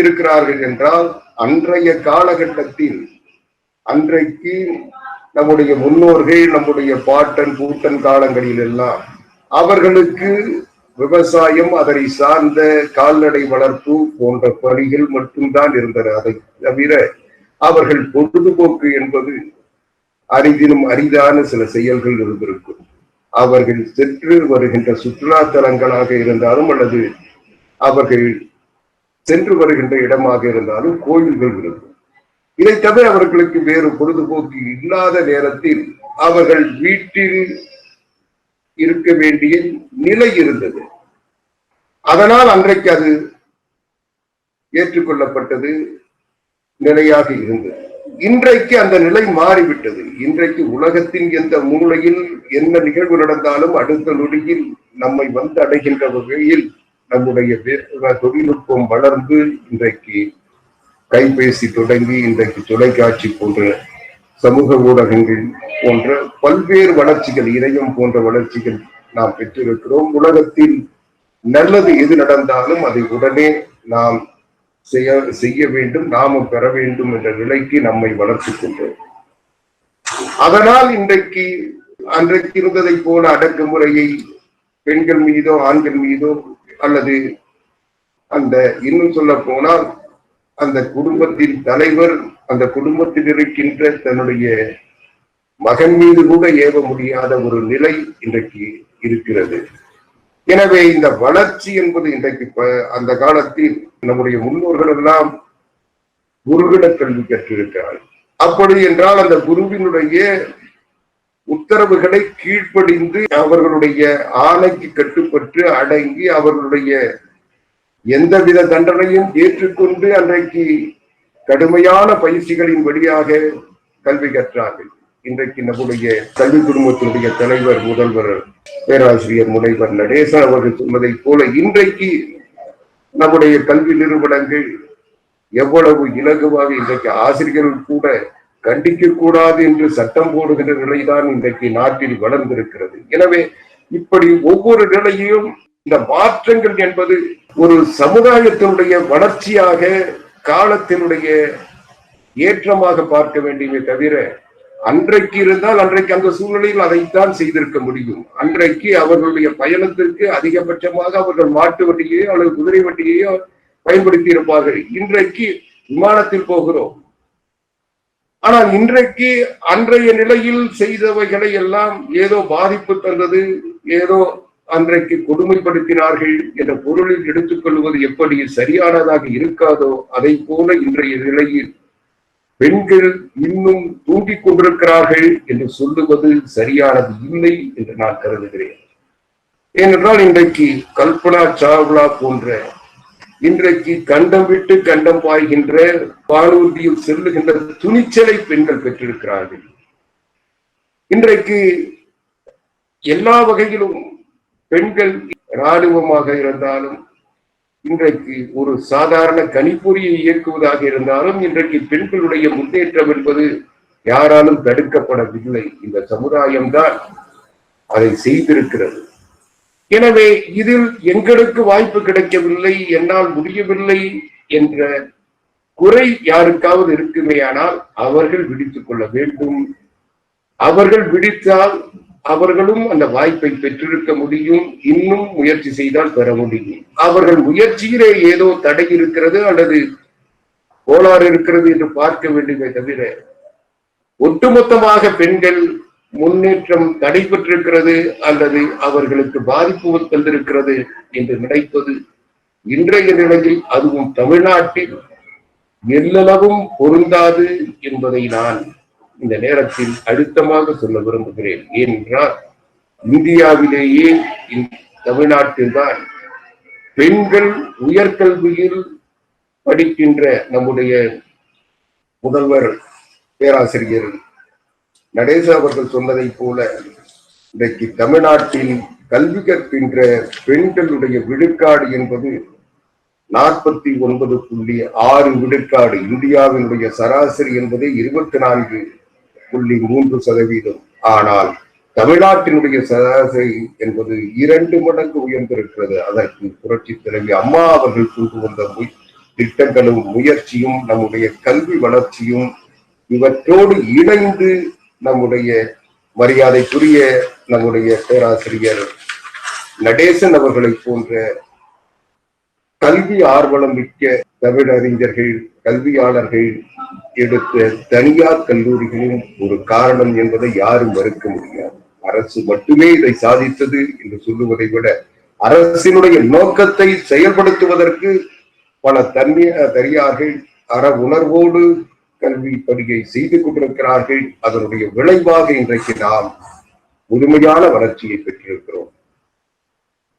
இருக்கிறார்கள் என்றால் அன்றைய காலகட்டத்தில் அன்றைக்கு நம்முடைய முன்னோர்கள் நம்முடைய பாட்டன் பூட்டன் காலங்களில் எல்லாம் அவர்களுக்கு விவசாயம் அதனை சார்ந்த கால்நடை வளர்ப்பு போன்ற பணிகள் மட்டும்தான் இருந்தன. அதை தவிர அவர்கள் பொழுதுபோக்கு என்பது அரிதிலும் அரிதான சில செயல்கள் இருந்திருக்கும். அவர்கள் சென்று வருகின்ற சுற்றுலா தலங்களாக இருந்தாலும் அல்லது அவர்கள் சென்று வருகின்ற இடமாக இருந்தாலும் கோயில்கள் இருக்கும். இதை தவிர அவர்களுக்கு வேறு பொழுதுபோக்கு இல்லாத நேரத்தில் அவர்கள் வீட்டில் இருக்க வேண்டிய நிலை இருந்தது. அதனால் அன்றைக்கு அது ஏற்றுக்கொள்ளப்பட்டது, நிலையாக இருந்தது. இன்றைக்கு அந்த நிலை மாறிவிட்டது. இன்றைக்கு உலகத்தின் எந்த மூலையில் என்ன நிகழ்வு நடந்தாலும் அடுத்த நொடியில் நம்மை வந்து அடைகின்ற வகையில் நம்முடைய தொழில்நுட்பம் வளர்ந்து இன்றைக்கு கைபேசி தொடங்கி இன்றைக்கு தொலைக்காட்சி போன்ற சமூக ஊடகங்கள் போன்ற பல்வேறு வளர்ச்சிகள், இணையம் போன்ற வளர்ச்சிகள் நாம் பெற்றிருக்கிறோம். உலகத்தில் நல்லது எது நடந்தாலும் அதை உடனே நாம் செய்ய வேண்டும், நாமும் பெற வேண்டும் என்ற நிலைக்கு நம்மை வளர்த்து கொண்டோம். அதனால் இன்றைக்கு அன்றைக்கு இருந்ததை போல அடக்குமுறையை பெண்கள் மீதோ ஆண்கள் மீதோ அல்லது அந்த இன்னும் சொல்ல போனால் அந்த குடும்பத்தின் தலைவர் அந்த குடும்பத்தில் இருக்கின்ற தன்னுடைய மகன் மீது கூட ஏவ முடியாத ஒரு நிலை இன்றைக்கு இருக்கிறது. எனவே இந்த வளர்ச்சி என்பது இன்றைக்கு அந்த காலத்தில் நம்முடைய முன்னோர்கள் எல்லாம் குருவிட கல்வி கற்றிருக்கிறார்கள். அப்படி என்றால் அந்த குருவினுடைய உத்தரவுகளை கீழ்ப்படிந்து அவர்களுடைய ஆணைக்கு கட்டுப்பட்டு அடங்கி அவர்களுடைய எந்தவித தண்டனையும் ஏற்றுக்கொண்டு அன்றைக்கு கடுமையான பயிற்சிகளின் வழியாக கல்வி கற்றார்கள். இன்றைக்கு நம்முடைய கல்வி குடும்பத்தினுடைய தலைவர் முதல்வர் பேராசிரியர் முனைவர் நடேசன் அவர்கள் சொன்னதை போல இன்றைக்கு நம்முடைய கல்வி நிறுவனங்கள் எவ்வளவு இலகுவாக இன்றைக்கு ஆசிரியர்கள் கூட கண்டிக்க கூடாது என்று சட்டம் போடுகின்ற நிலைதான் இன்றைக்கு நாட்டில் வளர்ந்திருக்கிறது. எனவே இப்படி ஒவ்வொரு நிலையும் இந்த மாற்றங்கள் என்பது ஒரு சமுதாயத்தினுடைய வளர்ச்சியாக காலத்தினுடைய ஏற்றமாக பார்க்க வேண்டியமே தவிர அன்றைக்கு இருந்தால் அன்றைக்கு அந்த சூழ்நிலையில் அதைத்தான் செய்திருக்க முடியும். அன்றைக்கு அவர்களுடைய பயணத்திற்கு அதிகபட்சமாக அவர்கள் மாட்டு வண்டியையோ அல்லது குதிரை வண்டியையோ பயன்படுத்தி இருப்பார்கள். இன்றைக்கு விமானத்தில் போகிறோம். ஆனால் இன்றைக்கு அன்றைய நிலையில் செய்தவைகளை எல்லாம் ஏதோ பாதிப்பு தந்தது, ஏதோ அன்றைக்கு கொடுமைப்படுத்தினார்கள் என்ற பொருளில் எடுத்துக்கொள்வது எப்படி சரியானதாக இருக்காதோ அதை போல இன்றைய நிலையில் பெண்கள் இன்னும் தூங்கிக் கொண்டிருக்கிறார்கள் என்று சொல்லுவது சரியானது இல்லை என்று நான் கருதுகிறேன். ஏனென்றால் இன்றைக்கு கல்பனா சாவ்லா போன்ற இன்றைக்கு கண்டம் விட்டு கண்டம் பாய்கின்ற வானூர்தியில் செல்லுகின்ற துணிச்சலை பெண்கள் பெற்றிருக்கிறார்கள். இன்றைக்கு எல்லா வகையிலும் பெண்கள் இராணுவமாக இருந்தாலும் இன்றைக்கு ஒரு சாதாரண கணிப்பொறியை இயக்குவதாக இருந்தாலும் இன்றைக்கு பெண்களுடைய முன்னேற்றம் என்பது யாராலும் தடுக்கப்படவில்லை. இந்த சமுதாயம்தான் அதை செய்திருக்கிறது. எனவே இதில் எங்களுக்கு வாய்ப்பு கிடைக்கவில்லை, என்னால் முடியவில்லை என்ற குறை யாருக்காவது இருக்குமேயானால் அவர்கள் விடுத்துக் கொள்ள வேண்டும். அவர்கள் விடுத்தால் அவர்களும் அந்த வாய்ப்பை பெற்றிருக்க முடியும். இன்னும் முயற்சி செய்தால் பெற முடியும். அவர்கள் முயற்சியிலே ஏதோ தடை இருக்கிறது அல்லது கோளாறு இருக்கிறது என்று பார்க்க வேண்டுமே தவிர ஒட்டுமொத்தமாக பெண்கள் முன்னேற்றம் தடைபெற்றிருக்கிறது அல்லது அவர்களுக்கு பாதிப்பு தந்திருக்கிறது என்று நினைப்பது இன்றைய நிலையில் அதுவும் தமிழ்நாட்டில் எல்லளவும் பொருந்தாது என்பதை நான் இந்த நேரத்தில் அழுத்தமாக சொல்ல விரும்புகிறேன். ஏனென்றால் இந்தியாவிலேயே தமிழ்நாட்டில்தான் பெண்கள் உயர்கல்வியில் படிக்கின்ற நம்முடைய முதல்வர் பேராசிரியர் நடேசா அவர்கள் சொன்னதை போல இன்றைக்கு தமிழ்நாட்டில் கல்வி கற்கின்ற பெண்களுடைய விழுக்காடு என்பது 49.6 விழுக்காடு. இந்தியாவினுடைய சராசரி என்பது 24.3%. ஆனால் தமிழ்நாட்டினுடைய சராசரி என்பது 2 மடங்கு உயர்ந்திருக்கிறது. அதற்கு புரட்சி தலைவி அம்மா அவர்கள் கொண்டு வந்த திட்டங்களும் முயற்சியும் நம்முடைய கல்வி வளர்ச்சியும் இவற்றோடு இணைந்து நம்முடைய மரியாதைக்குரிய நம்முடைய பேராசிரியர் நடேசன் அவர்களை போன்ற கல்வி ஆர்வலம் மிக்க தமிழறிஞர்கள் கல்வியாளர்கள் எடுத்த தனியார் கல்லூரிகளும் ஒரு காரணம் என்பதை யாரும் மறுக்க முடியாது. அரசு மட்டுமே இதை சாதித்தது என்று சொல்லுவதை விட அரசினுடைய நோக்கத்தை செயல்படுத்துவதற்கு பல தனியார்கள் அற உணர்வோடு கல்வி பணியை செய்து கொண்டிருக்கிறார்கள். அதனுடைய விளைவாக இன்றைக்கு நாம் முழுமையான வளர்ச்சியை பெற்றிருக்கிறோம்.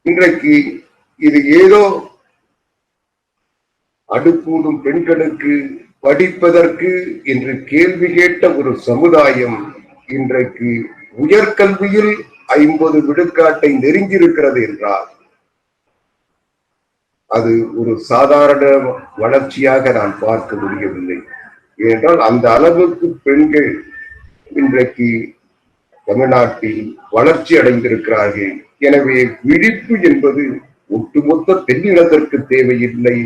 இன்றைக்கு இது ஏதோ அடுப்பூடும் பெண்களுக்கு படிப்பதற்கு என்று கேள்வி கேட்ட ஒரு சமுதாயம் இன்றைக்கு உயர்கல்வியில் 50 விழுக்காட்டை நெருங்கியிருக்கிறது என்றால் அது ஒரு சாதாரண வளர்ச்சியாக நான் பார்க்க முடியவில்லை. ஏனென்றால் அந்த அளவுக்கு பெண்கள் இன்றைக்கு தமிழ்நாட்டில் வளர்ச்சி அடைந்திருக்கிறார்கள். எனவே விழிப்பு என்பது ஒட்டுமொத்த பெண்ணினத்திற்கு தேவையில்லை.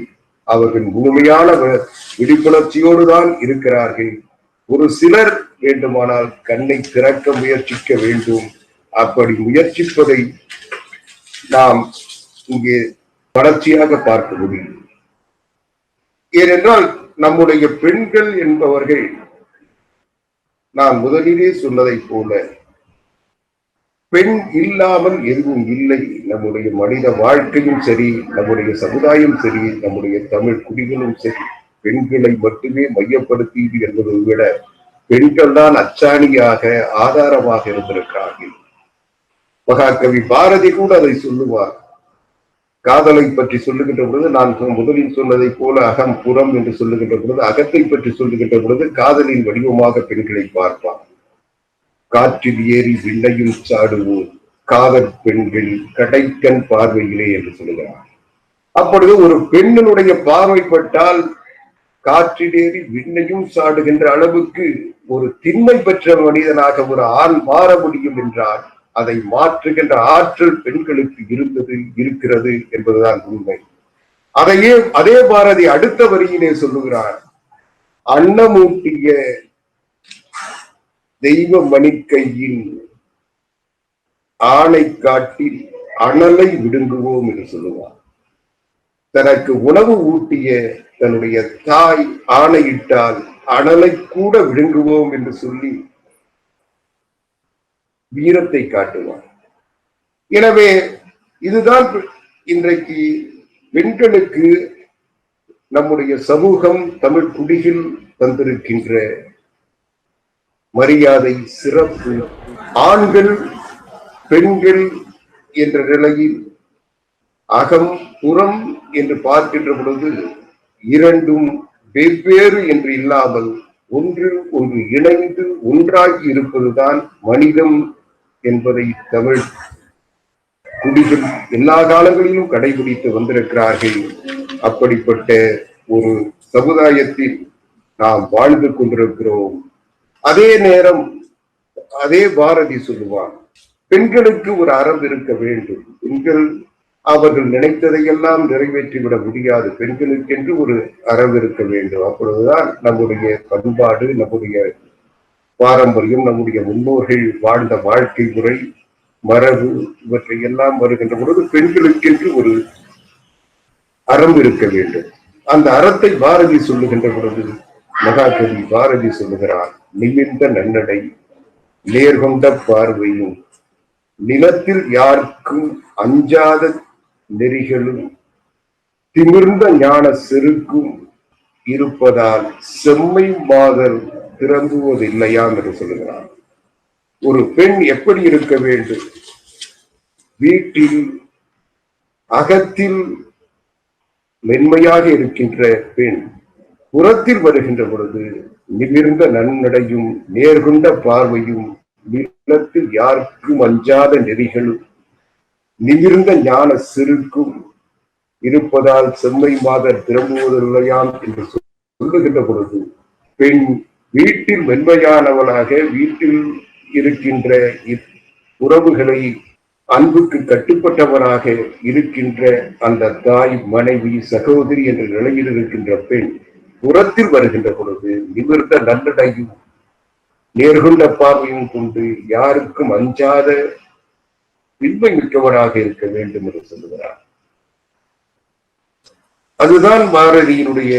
அவர்கள் முழுமையான விழிப்புணர்ச்சியோடு தான் இருக்கிறார்கள். ஒரு சிலர் வேண்டுமானால் கண்ணை திறக்க முயற்சிக்க வேண்டும். அப்படி முயற்சிப்பதை நாம் இங்கே வளர்ச்சியாக பார்க்க முடியும். ஏனென்றால் நம்முடைய பெண்கள் என்பவர்கள் நான் முதலிலே சொன்னதை போல பெண் இல்லாமல் எதுவும் இல்லை. நம்முடைய மனித வாழ்க்கையும் சரி, நம்முடைய சமுதாயம் சரி, நம்முடைய தமிழ் குடிகளும் சரி, பெண்களை மட்டுமே மையப்படுத்தி என்பதை விட பெண்கள் தான் அச்சாணியாக ஆதாரமாக இருந்திருக்கிறார்கள். மகாகவி பாரதி கூட அதை சொல்லுவார். காதலை பற்றி சொல்லுகின்ற பொழுது நான் முதலில் சொன்னதை போல அகம் புறம் என்று சொல்லுகின்ற பொழுது அகத்தை பற்றி சொல்லுகின்ற பொழுது காதலின் வடிவமாக பெண்களை பார்ப்பார். காற்றில் ஏறி விண்ணையும் சாடுவோம் காதல் பெண்கள் கடைக்கண் பார்வையிலே என்று சொல்லுகிறார். அப்பொழுது ஒரு பெண்ணினுடைய பார்வைப்பட்டால் காற்றிலேறி விண்ணையும் சாடுகின்ற அளவுக்கு ஒரு திண்மை பெற்ற மனிதனாக ஒரு ஆண் மாற முடியும் என்றால் அதை மாற்றுகின்ற ஆற்றல் பெண்களுக்கு இருக்கிறது என்பதுதான் உண்மை. அதே பாரதி அடுத்த வரியிலே சொல்லுகிறார், அன்னமூட்டிய தெய்வ மணிக்கையில் ஆணை காட்டில் அனலை விடுங்குவோம் என்று சொல்லுவார். தனக்கு உணவு ஊட்டிய தன்னுடைய தாய் ஆணையிட்டால் அனலை கூட விழுங்குவோம் என்று சொல்லி வீரத்தை காட்டுவார். எனவே இதுதான் இன்றைக்கு பெண்களுக்கு நம்முடைய சமூகம் தமிழ் குடியில் தந்திருக்கின்ற மரியாதை, சிறப்பு. ஆண்கள் பெண்கள் என்ற நிலையில் அகம் புறம் என்று பார்க்கின்ற பொழுது இரண்டும் வெவ்வேறு என்று இல்லாமல் ஒன்று இணைந்து ஒன்றாகி இருப்பதுதான் மனிதம் என்பதை தமிழ் குடிகள் எல்லா காலங்களிலும் கடைபிடித்து வந்திருக்கிறார்கள். அப்படிப்பட்ட ஒரு சமுதாயத்தில் நாம் வாழ்ந்து கொண்டிருக்கிறோம். அதே நேரம் அதே பாரதி சொல்லுவார், பெண்களுக்கு ஒரு அறம் இருக்க வேண்டும். பெண்கள் அவர்கள் நினைத்ததையெல்லாம் நிறைவேற்றிவிட முடியாது. பெண்களுக்கென்று ஒரு அறம் இருக்க வேண்டும். அப்பொழுதுதான் நம்முடைய பண்பாடு, நம்முடைய பாரம்பரியம், நம்முடைய முன்னோர்கள் வாழ்ந்த வாழ்க்கை முறை, மரபு இவற்றை எல்லாம் வருகின்ற பொழுது பெண்களுக்கென்று ஒரு அறம் இருக்க வேண்டும். அந்த அறத்தை பாரதி சொல்லுகின்ற பொழுது மகாகவி பாரதி சொல்லுகிறார், நிமிர்ந்த நன்னடை நேர்கொண்ட பார்வையும் நிலத்தில் யாருக்கும் அஞ்சாத நெறிகளும் திமிர்ந்த ஞான செருக்கும் இருப்பதால் செம்மை மாதர் திறந்துவதில்லையாம் என்று சொல்லுகிறார். ஒரு பெண் எப்படி இருக்க வேண்டும்? வீட்டில் அகத்தில் மென்மையாக இருக்கின்ற பெண் புறத்தில் வருகின்ற பொழுது நிமிர்ந்த நன்னடையும் நேர்கொண்ட பார்வையும் நிலத்தில் யாருக்கும் அஞ்சாத நெறிகளும் நிமிர்ந்த ஞான செருக்கும் இருப்பதால் செம்மை மாதர் திரும்புவதில்லையாம் என்று சொல்லுகின்ற பொழுது பெண் வீட்டில் மென்மையானவளாக வீட்டில் இருக்கின்ற உறவுகளை அன்புக்கு கட்டுப்பட்டவராக இருக்கின்ற அந்த தாய், மனைவி, சகோதரி என்ற நிலையில் இருக்கின்ற பெண் புறத்தில் வருகின்ற பொழுது நிமிர்ந்த நல்லடையும் நேர்கொண்ட பார்வையும் கொண்டு யாருக்கும் அஞ்சாத இன்மை மிக்கவராக இருக்க வேண்டும் என்று சொல்லுகிறார். அதுதான் பாரதியினுடைய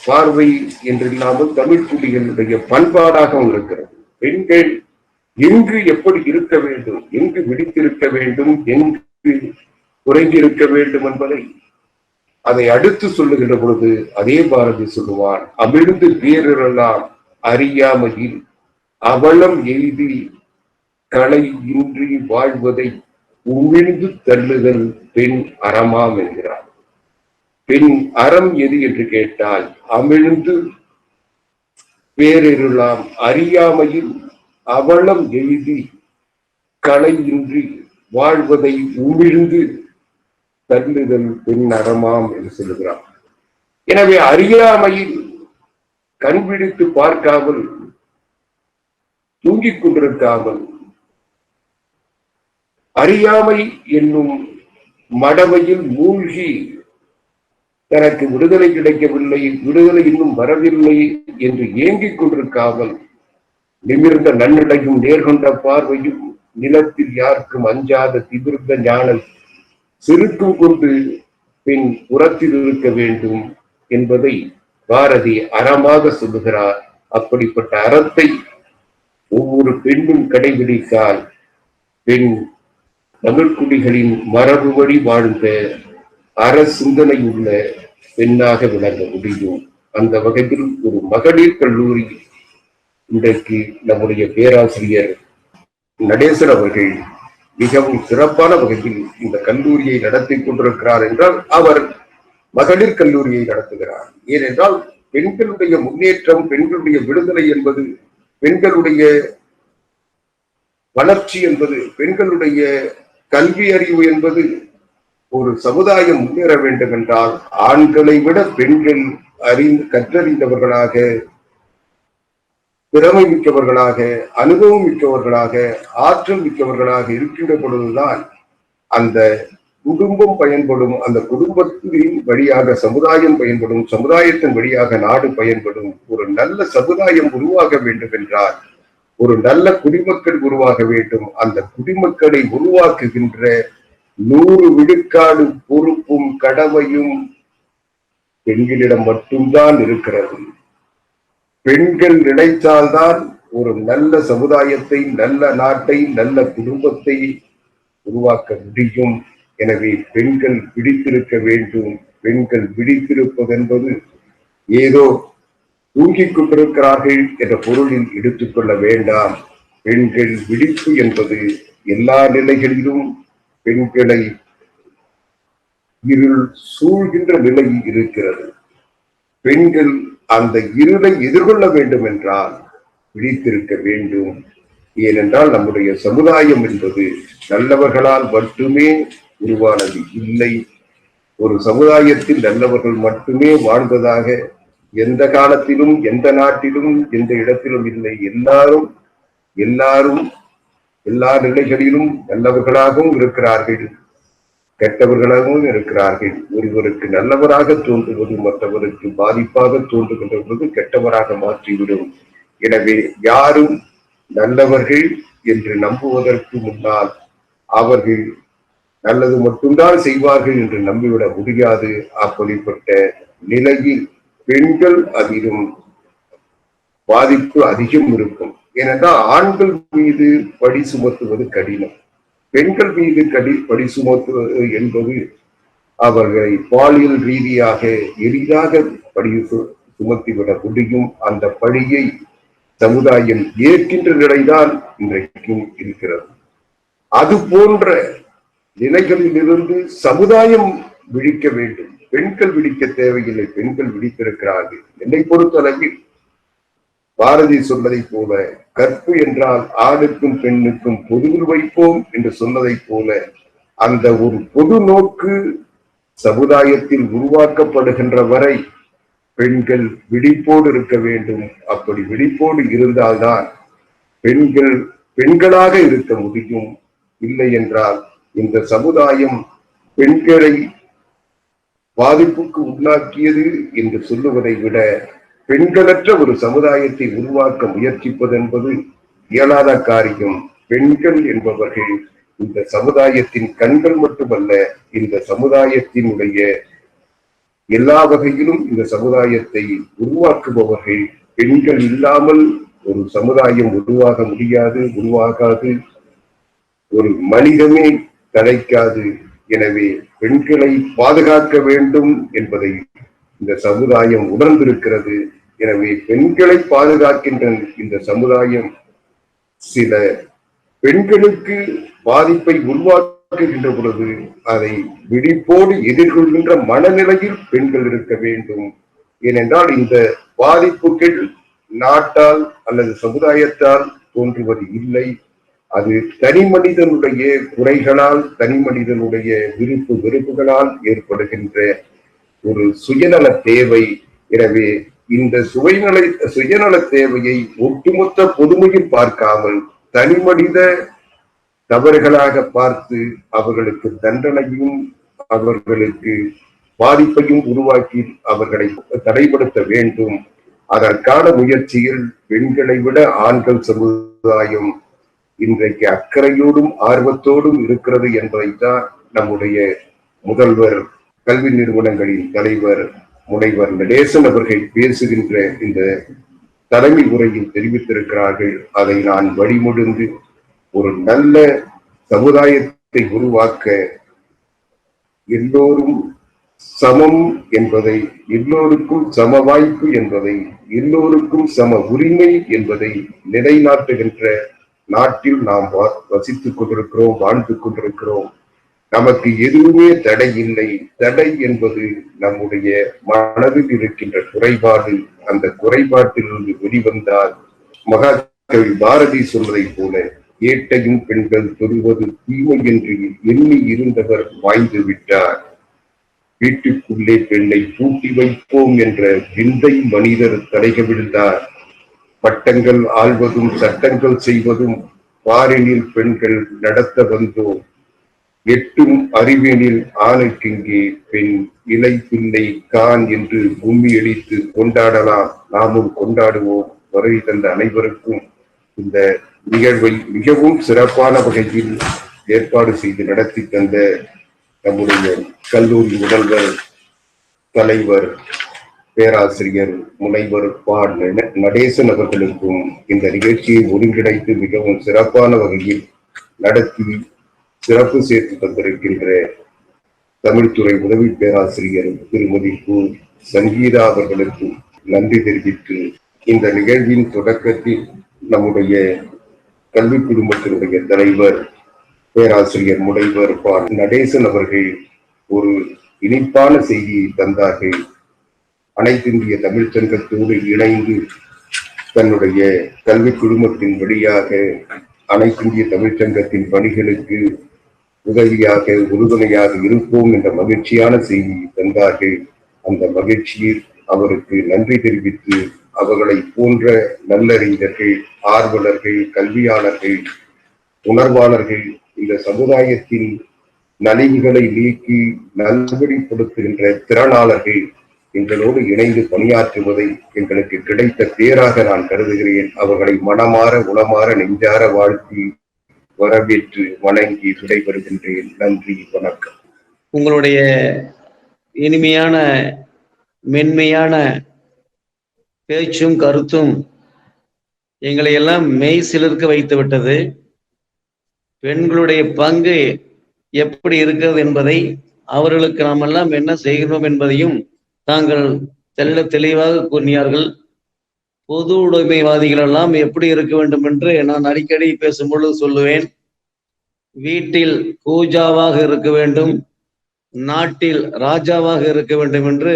பார்வை என்றில்லாமல் தமிழ் புலிகளுடைய பண்பாடாகவும் இருக்கிறது. பெண்கள் எங்கு எப்படி இருக்க வேண்டும், எங்கு விழித்திருக்க வேண்டும், எங்கு உறங்கியிருக்க வேண்டும் என்பதை அதை அடுத்து சொல்லுகின்ற பொழுது அதே பாரதி சொல்லுவான், அமிழ்ந்து பேரெல்லாம் அறியாமையில் அவலம் எய்தி களை இன்றி வாழ்வதை உமிழ்ந்து தள்ளுதல் பெண் அறமாம் என்கிறார். பெண் அறம் எது என்று கேட்டால் அமிழ்ந்து பேரெல்லாம் அறியாமையில் அவலம் எய்தி களையின்றி வாழ்வதை உமிழ்ந்து தள்ளுதல் பெண் அறமாம் என்று சொல்லுகிறார். எனவே அறியாமையில் கண் விழித்து பார்க்காமல், தூங்கிக் கொண்டிருக்காமல், அறியாமை என்னும் மடமையில் மூழ்கி தனக்கு விடுதலை கிடைக்கவில்லை, விடுதலை இன்னும் வரவில்லை என்று ஏங்கிக் கொண்டிருக்காமல் நிமிர்ந்த நன்னடையும் நேர்கொண்ட பார்வையும் நிலத்தில் யாருக்கும் அஞ்சாத திமிர்ந்த ஞான செருக்கும் கொண்டு பெண் புறத்தில் இருக்க வேண்டும் என்பதை பாரதி அறமாக சொல்லுகிறார். அப்படிப்பட்ட அறத்தை ஒவ்வொரு பெண்ணும் கடைபிடித்தால் பெண் தமிழ்குடிகளின் மரபு வழி வாழ்ந்த அற சிந்தனை உள்ள பெண்ணாக விளங்க முடியும். அந்த வகையில் ஒரு மகளிர் கல்லூரி இன்றைக்கு நம்முடைய பேராசிரியர் நடேசன் அவர்கள் மிகவும் சிறப்பான வகையில் இந்த கல்லூரியை நடத்தி கொண்டிருக்கிறார் என்றால் அவர் மகளிர் கல்லூரியை நடத்துகிறார். ஏனென்றால் பெண்களுடைய முன்னேற்றம், பெண்களுடைய விடுதலை என்பது, பெண்களுடைய வளர்ச்சி என்பது, பெண்களுடைய கல்வி அறிவு என்பது, ஒரு சமுதாயம் முன்னேற வேண்டும் என்றால் ஆண்களை விட பெண்கள் கற்றறிந்தவர்களாக, திறமை மிக்கவர்களாக, அனுபவம் மிக்கவர்களாக, ஆற்றல் மிக்கவர்களாக இருக்கின்ற பொழுதுதான் அந்த குடும்பம் பயன்படும், அந்த குடும்பத்தின் வழியாக சமுதாயம் பயன்படும், சமுதாயத்தின் வழியாக நாடு பயன்படும். ஒரு நல்ல சமுதாயம் உருவாக வேண்டும் என்றால் ஒரு நல்ல குடிமக்கள் உருவாக வேண்டும். அந்த குடிமக்களை உருவாக்குகின்ற 100 விழுக்காடு பொறுப்பும் கடமையும் பெண்களிடம் மட்டும்தான் இருக்கிறது. பெண்கள் நினைத்தால்தான் ஒரு நல்ல சமுதாயத்தை, நல்ல நாட்டை, நல்ல குடும்பத்தை உருவாக்க முடியும். எனவே பெண்கள் விழித்திருக்க வேண்டும். பெண்கள் விழித்திருப்பது என்பது ஏதோ தூங்கிக் கொண்டிருக்கிறார்கள் என்ற பொருளில் எடுத்துக்கொள்ள வேண்டாம். பெண்கள் விழிப்பு என்பது எல்லா நிலைகளிலும் பெண்களை இருள் சூழ்கின்ற நிலை இருக்கிறது. பெண்கள் அந்த இருளை எதிர்கொள்ள வேண்டும் என்றால் விழித்திருக்க வேண்டும். ஏனென்றால் நம்முடைய சமுதாயம் என்பது நல்லவர்களால் மட்டுமே உருவானது இல்லை. ஒரு சமுதாயத்தில் நல்லவர்கள் மட்டுமே வாழ்ந்ததாக எந்த காலத்திலும், எந்த நாட்டிலும், எந்த இடத்திலும் இல்லை. எல்லாரும் எல்லா நிலைகளிலும் நல்லவர்களாகவும் இருக்கிறார்கள், கெட்டவர்களாகவும் இருக்கிறார்கள். ஒருவருக்கு நல்லவராக தோன்றுவது மற்றவருக்கு பாதிப்பாக தோன்றுகின்ற பொழுது கெட்டவராக மாற்றிவிடும். எனவே யாரும் நல்லவர்கள் என்று நம்புவதற்கு முன்னால் அவர்கள் நல்லது மட்டும்தான் செய்வார்கள் என்று நம்பிவிட முடியாது. அப்படிப்பட்ட நிலையில் பெண்கள் அதிலும் பாதிப்பு அதிகம் இருக்கும். ஏனென்றால் ஆண்கள் மீது பழி சுமத்துவது கடினம், பெண்கள் மீது பழி சுமத்துவது என்பது அவர்களை பாலியல் ரீதியாக எளிதாக பழி சுமத்திவிட முடியும். அந்த பழியை சமுதாயம் ஏற்கின்ற நிலைதான் இன்றைக்கும் இருக்கிறது. அது போன்ற நிலைகளில் இருந்து சமுதாயம் விழிக்க வேண்டும். பெண்கள் விழிக்க தேவையில்லை, பெண்கள் விழித்திருக்கிறார்கள். என்னை பொறுத்தளவில் பாரதி சொன்னதை போல, கற்பு என்றால் ஆணுக்கும் பெண்ணுக்கும் பொதுவில் வைப்போம் என்று சொன்னதை போல, அந்த ஒரு பொது நோக்கு சமுதாயத்தில் உருவாக்கப்படுகின்ற வரை பெண்கள் விழிப்போடு இருக்க வேண்டும். அப்படி விழிப்போடு இருந்தால்தான் பெண்கள் பெண்களாக இருக்க முடியும். இல்லை என்றால் இந்த சமுதாயம் பெண்களை பாதிப்புக்கு உள்ளாக்கியது என்று சொல்லுவதை விட பெண்களற்ற ஒரு சமுதாயத்தை உருவாக்க முயற்சிப்பது என்பது இயலாத காரியம். பெண்கள் என்பவர்கள் இந்த சமுதாயத்தின் கண்கள் மட்டுமல்ல, இந்த சமுதாயத்தினுடைய எல்லா வகையிலும் இந்த சமுதாயத்தை உருவாக்குபவர்கள். பெண்கள் இல்லாமல் ஒரு சமுதாயம் உருவாக முடியாது, உருவாகாது, ஒரு மனிதமே தலைக்காது. எனவே பெண்களை பாதுகாக்க வேண்டும் என்பதை இந்த சமுதாயம் உணர்ந்திருக்கிறது. எனவே பெண்களை பாதுகாக்கின்ற இந்த சமுதாயம் சில பெண்களுக்கு பாதிப்பை உருவாக்குகின்ற பொழுது அதை விழிப்போடு எதிர்கொள்கின்ற மனநிலையில் பெண்கள் இருக்க வேண்டும். ஏனென்றால் இந்த பாதிப்புகள் நாட்டால் அல்லது சமுதாயத்தால் தோன்றுவது இல்லை. அது தனி மனிதனுடைய குறைகளால், தனி மனிதனுடைய விருப்பு வெறுப்புகளால் ஏற்படுகின்ற ஒரு சுயநல தேவை. எனவே இந்த சுயநல தேவையை ஒட்டுமொத்த பொதுமையில் பார்க்காமல் தனி மனித தவறுகளாக பார்த்து அவர்களுக்கு தண்டனையும் அவர்களுக்கு பாதிப்பையும் உருவாக்கி அவர்களை தடைப்படுத்த வேண்டும். அதற்கான முயற்சியில் பெண்களை விட ஆண்கள் சமுதாயம் இன்றைக்கு அக்கறையோடும் ஆர்வத்தோடும் இருக்கிறது என்பதைத்தான் நம்முடைய முதல்வர், கல்வி நிறுவனங்களின் தலைவர் முனைவர் நடேசன் அவர்கள் பேசுகின்ற இந்த தலைமை உரையில் தெரிவித்திருக்கிறார்கள். அதை நான் வழிமொழிந்து ஒரு நல்ல சமுதாயத்தை உருவாக்க எல்லோரும் சமம் என்பதை, எல்லோருக்கும் சம வாய்ப்பு என்பதை, எல்லோருக்கும் சம உரிமை என்பதை நிலைநாட்டுகின்ற நாட்டில் நாம் வசித்துக் கொண்டிருக்கிறோம், வாழ்ந்து கொண்டிருக்கிறோம். நமக்கு எதுவுமே தடை இல்லை. தடை என்பது நம்முடைய மனதில் இருக்கின்ற குறைபாடு. அந்த குறைபாட்டிலிருந்து வெளிவந்தால் மகாகவி பாரதி சொன்னதை போல, ஏட்டையும் பெண்கள் தொடுவது தீமை என்று எண்ணி இருந்தவர் வாய்ந்து விட்டார். வீட்டுக்குள்ளே பெண்ணை பூட்டி வைப்போம் என்ற விந்தை மனிதர் தலைகவிழ்ந்தார். பட்டங்கள் ஆள்வதும் சட்டங்கள் செய்வதும் பாரினில் பெண்கள் நடத்த வந்தோம். எட்டும் அறிவினில் ஆணுக்கிங்கே பெண் இலை பிள்ளை கான் என்று கும்மி அடித்து கொண்டாடலாம். நாமும் கொண்டாடுவோம். வருகை தந்த அனைவருக்கும் இந்த நிகழ்வை மிகவும் சிறப்பான வகையில் ஏற்பாடு செய்து நடத்தி தந்த நம்முடைய கல்லூரி முதல்வர், தலைவர், பேராசிரியர் முனைவர் நடேசன் அவர்களுக்கும் இந்த நிகழ்ச்சியை ஒருங்கிணைத்து மிகவும் சிறப்பான வகையில் நடத்தி சிறப்பு சேர்த்து தந்திருக்கின்ற தமிழ்துறை உதவி பேராசிரியர் திருமதி சங்கீதா அவர்களுக்கும் நன்றி தெரிவித்து, இந்த நிகழ்வின் தொடக்கத்தில் நம்முடைய கல்வி குடும்பத்தினுடைய தலைவர் பேராசிரியர் முனைவர் நடேசன் அவர்கள் ஒரு இனிப்பான செய்தியை தந்தார்கள். அனைத்திந்திய தமிழ் சங்கத்தோடு இணைந்து தன்னுடைய கல்வி குழுமத்தின் வழியாக அனைத்திந்திய தமிழ்ச்சங்கத்தின் பணிகளுக்கு உதவியாக, உறுதுணையாக இருப்போம் என்ற மகிழ்ச்சியான செய்தியை தந்தார்கள். அந்த மகிழ்ச்சியில் அவருக்கு நன்றி தெரிவித்து, அவர்களை போன்ற நல்லறிஞர்கள், ஆர்வலர்கள், கல்வியாளர்கள், உணர்வாளர்கள் இந்த சமுதாயத்தின் நலிவுகளை நீக்கி நல்வழிப்படுத்துகின்ற திறனாளர்கள் எங்களோடு இணைந்து பணியாற்றுவதை எங்களுக்கு கிடைத்த பேராக நான் கருதுகிறேன். அவர்களை மனமாற, உளமாற, நெஞ்சார வாழ்த்தி வரவேற்று வணங்கி விடைபெறுகின்றேன். நன்றி, வணக்கம். உங்களுடைய இனிமையான மென்மையான பேச்சும் கருத்தும் எங்களை எல்லாம் மெய் சிலிர்க்க வைத்து விட்டது. பெண்களுடைய பங்கு எப்படி இருக்கிறது என்பதை அவர்களுக்கு நாம் எல்லாம் என்ன செய்கிறோம் என்பதையும் தாங்கள் தெளிவாக கூறினார்கள். பொது உடைமைவாதிகள் எல்லாம் எப்படி இருக்க வேண்டும் என்று நான் அடிக்கடி பேசும்பொழுது சொல்லுவேன். வீட்டில் பூஜாவாக இருக்க வேண்டும், நாட்டில் ராஜாவாக இருக்க வேண்டும் என்று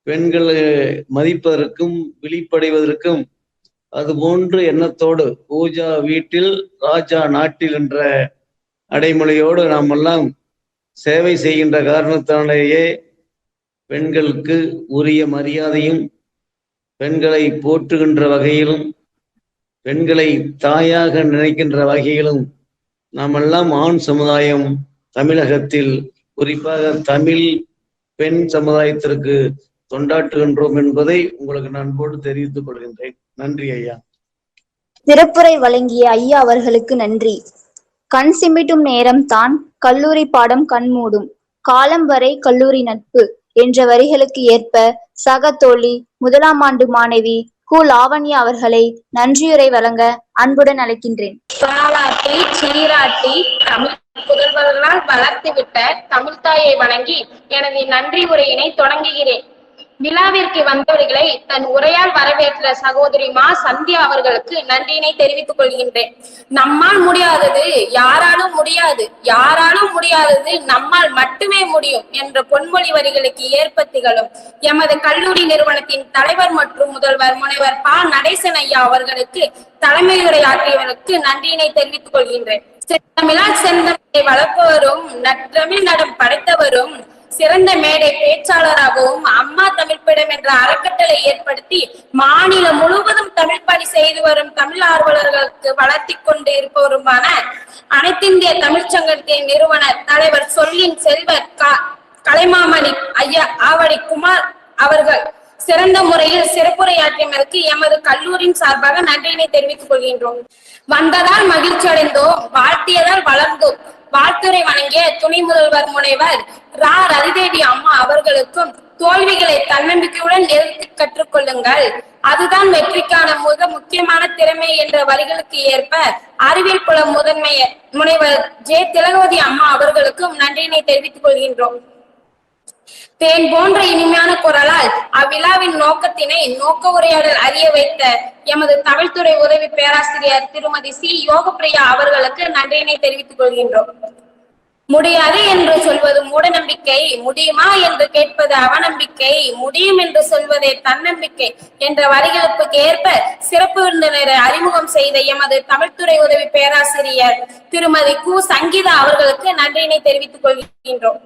பெண்களை மதிப்பதற்கும் விழிப்படைவதற்கும் அதுபோன்று எண்ணத்தோடு பூஜா வீட்டில் ராஜா நாட்டில் என்ற அடைமொழியோடு நாம் எல்லாம் சேவை செய்கின்ற காரணத்தினாலேயே பெண்களுக்கு உரிய மரியாதையும் பெண்களை போற்றுகின்ற வகையிலும் பெண்களை தாயாக நினைக்கின்ற வகையிலும் நாம் எல்லாம் ஆண் சமுதாயம் தமிழகத்தில் குறிப்பாக தமிழ் பெண் சமுதாயத்திற்கு தொண்டாற்றுகின்றோம் என்பதை உங்களுக்கு நான் போட்டு தெரிவித்துக் கொள்கின்றேன். நன்றி ஐயா. சிறப்புரை வழங்கிய ஐயா அவர்களுக்கு நன்றி. கண் சிமிட்டும் நேரம் தான் கல்லூரி பாடம் கண்மூடும், காலம் வரை கல்லூரி நட்பு என்ற வரிகளுக்கு ஏற்ப சக தோழி 1ஆம் ஆண்டு மாணவி கு லாவண்யா அவர்களை நன்றியுரை வழங்க அன்புடன் அழைக்கின்றேன். பாராட்டி சீராட்டி தமிழ் புதல்வர்களால் வளர்த்துவிட்ட தமிழ்தாயை வணங்கி எனது நன்றி உரையினை தொடங்குகிறேன். விழாவிற்கு வந்தவர்களை தன் உரையால் வரவேற்ற சகோதரி மா சந்தியா அவர்களுக்கு நன்றியினை தெரிவித்துக் கொள்கின்றேன். நம்மால் முடியாதது யாராலும் முடியாது, யாராலும் முடியாதது நம்மால் மட்டுமே முடியும் என்ற பொன்மொழி வரிகளுக்கு ஏற்ப திகழும் எமது கல்லூரி நிறுவனத்தின் தலைவர் மற்றும் முதல்வர் முனைவர் ப நடேசன் ஐயா அவர்களுக்கு தலைமையுரையாற்றியவர்களுக்கு நன்றியினை தெரிவித்துக் கொள்கின்றேன். தமிழால் செந்தமிழை வளர்ப்பவரும் நற்றமிழ் நடம் படைத்தவரும் சிறந்த மேடை பேச்சாளராகவும் அம்மா தமிழ்ப்பிடம் என்ற அறக்கட்டளை ஏற்படுத்தி மாநிலம் முழுவதும் தமிழ் பணி செய்து வரும் தமிழ் ஆர்வலர்களுக்கு வளர்த்தி கொண்டு இருப்பவருமான அனைத்திந்திய தமிழ்ச்சங்கத்தின் நிறுவனர் தலைவர் சொல்லின் செல்வர் கலைமாமணி ஐயா ஆவடி குமார் அவர்கள் சிறந்த முறையில் சிறப்புரையாற்றியதற்கு எமது கல்லூரியின் சார்பாக நன்றியினை தெரிவித்துக் கொள்கின்றோம். வந்ததால் மகிழ்ச்சி அடைந்தோம், வாழ்த்தியதால் வளர்ந்தோம். வாழ்த்துரை வழங்கிய துணை முதல்வர் முனைவர் ரா ரதிதேவி அம்மா அவர்களுக்கும் தோல்விகளை தன்னம்பிக்கையுடன் எதிர்த்து கற்றுக்கொள்ளுங்கள், அதுதான் வெற்றிக்கான மிக முக்கியமான திறமை என்ற வரிகளுக்கு ஏற்ப அறிவியல் புல முதன்மை முனைவர் ஜே திலகவதி அம்மா அவர்களுக்கும் நன்றியினை தெரிவித்துக் கொள்கின்றோம். தேன் போன்ற இனிமையான குரலால் அவ்விழாவின் நோக்கத்தினை நோக்க உரையாடல் அறிய வைத்த எமது தமிழ்துறை உதவி பேராசிரியர் திருமதி சி யோகப்பிரியா அவர்களுக்கு நன்றியினை தெரிவித்துக் கொள்கின்றோம். முடியாது என்று சொல்வது மூட நம்பிக்கை, முடியுமா என்று கேட்பது அவநம்பிக்கை, முடியும் என்று சொல்வதே தன்னம்பிக்கை என்ற வரிகளுக்கு ஏற்ப சிறப்பு விருந்தினரை அறிமுகம் செய்த எமது தமிழ்துறை உதவி பேராசிரியர் திருமதி கு சங்கீதா அவர்களுக்கு நன்றியினை தெரிவித்துக் கொள்கின்றோம்.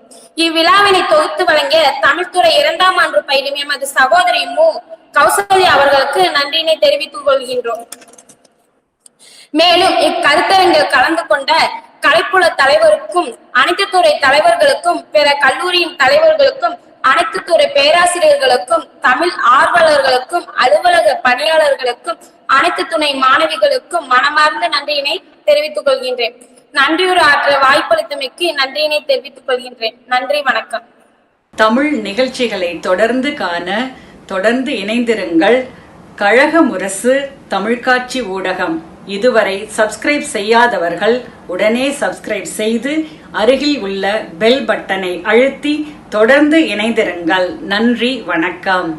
இவ்விழாவினை தொகுத்து வழங்கிய தமிழ்துறை 2ஆம் ஆண்டு பயிலும் எமது சகோதரி மு கௌசல்யா அவர்களுக்கு நன்றியினை தெரிவித்துக் கொள்கின்றோம். மேலும் இக்கருத்தரங்கில் கலந்து கொண்ட கலைப்புல தலைவருக்கும் அனைத்து துறை தலைவர்களுக்கும் பிற கல்லூரியின் தலைவர்களுக்கும் அனைத்து துறை பேராசிரியர்களுக்கும் தமிழ் ஆர்வலர்களுக்கும் அலுவலக பணியாளர்களுக்கும் அனைத்து துணை மாணவிகளுக்கும் மனமார்ந்த நன்றியினை தெரிவித்துக் கொள்கின்றேன். நன்றியுரை ஆற்ற வாய்ப்பளித்தமைக்கு நன்றியினை தெரிவித்துக் கொள்கின்றேன். நன்றி, வணக்கம். தமிழ் நிகழ்ச்சிகளை தொடர்ந்து காண தொடர்ந்து இணைந்திருங்கள். கழக முரசு தமிழ்காட்சி ஊடகம். இதுவரை சப்ஸ்கிரைப் செய்யாதவர்கள் உடனே சப்ஸ்கிரைப் செய்து அருகில் உள்ள பெல் பட்டனை அழுத்தி தொடர்ந்து இணைந்திருங்கள். நன்றி, வணக்கம்.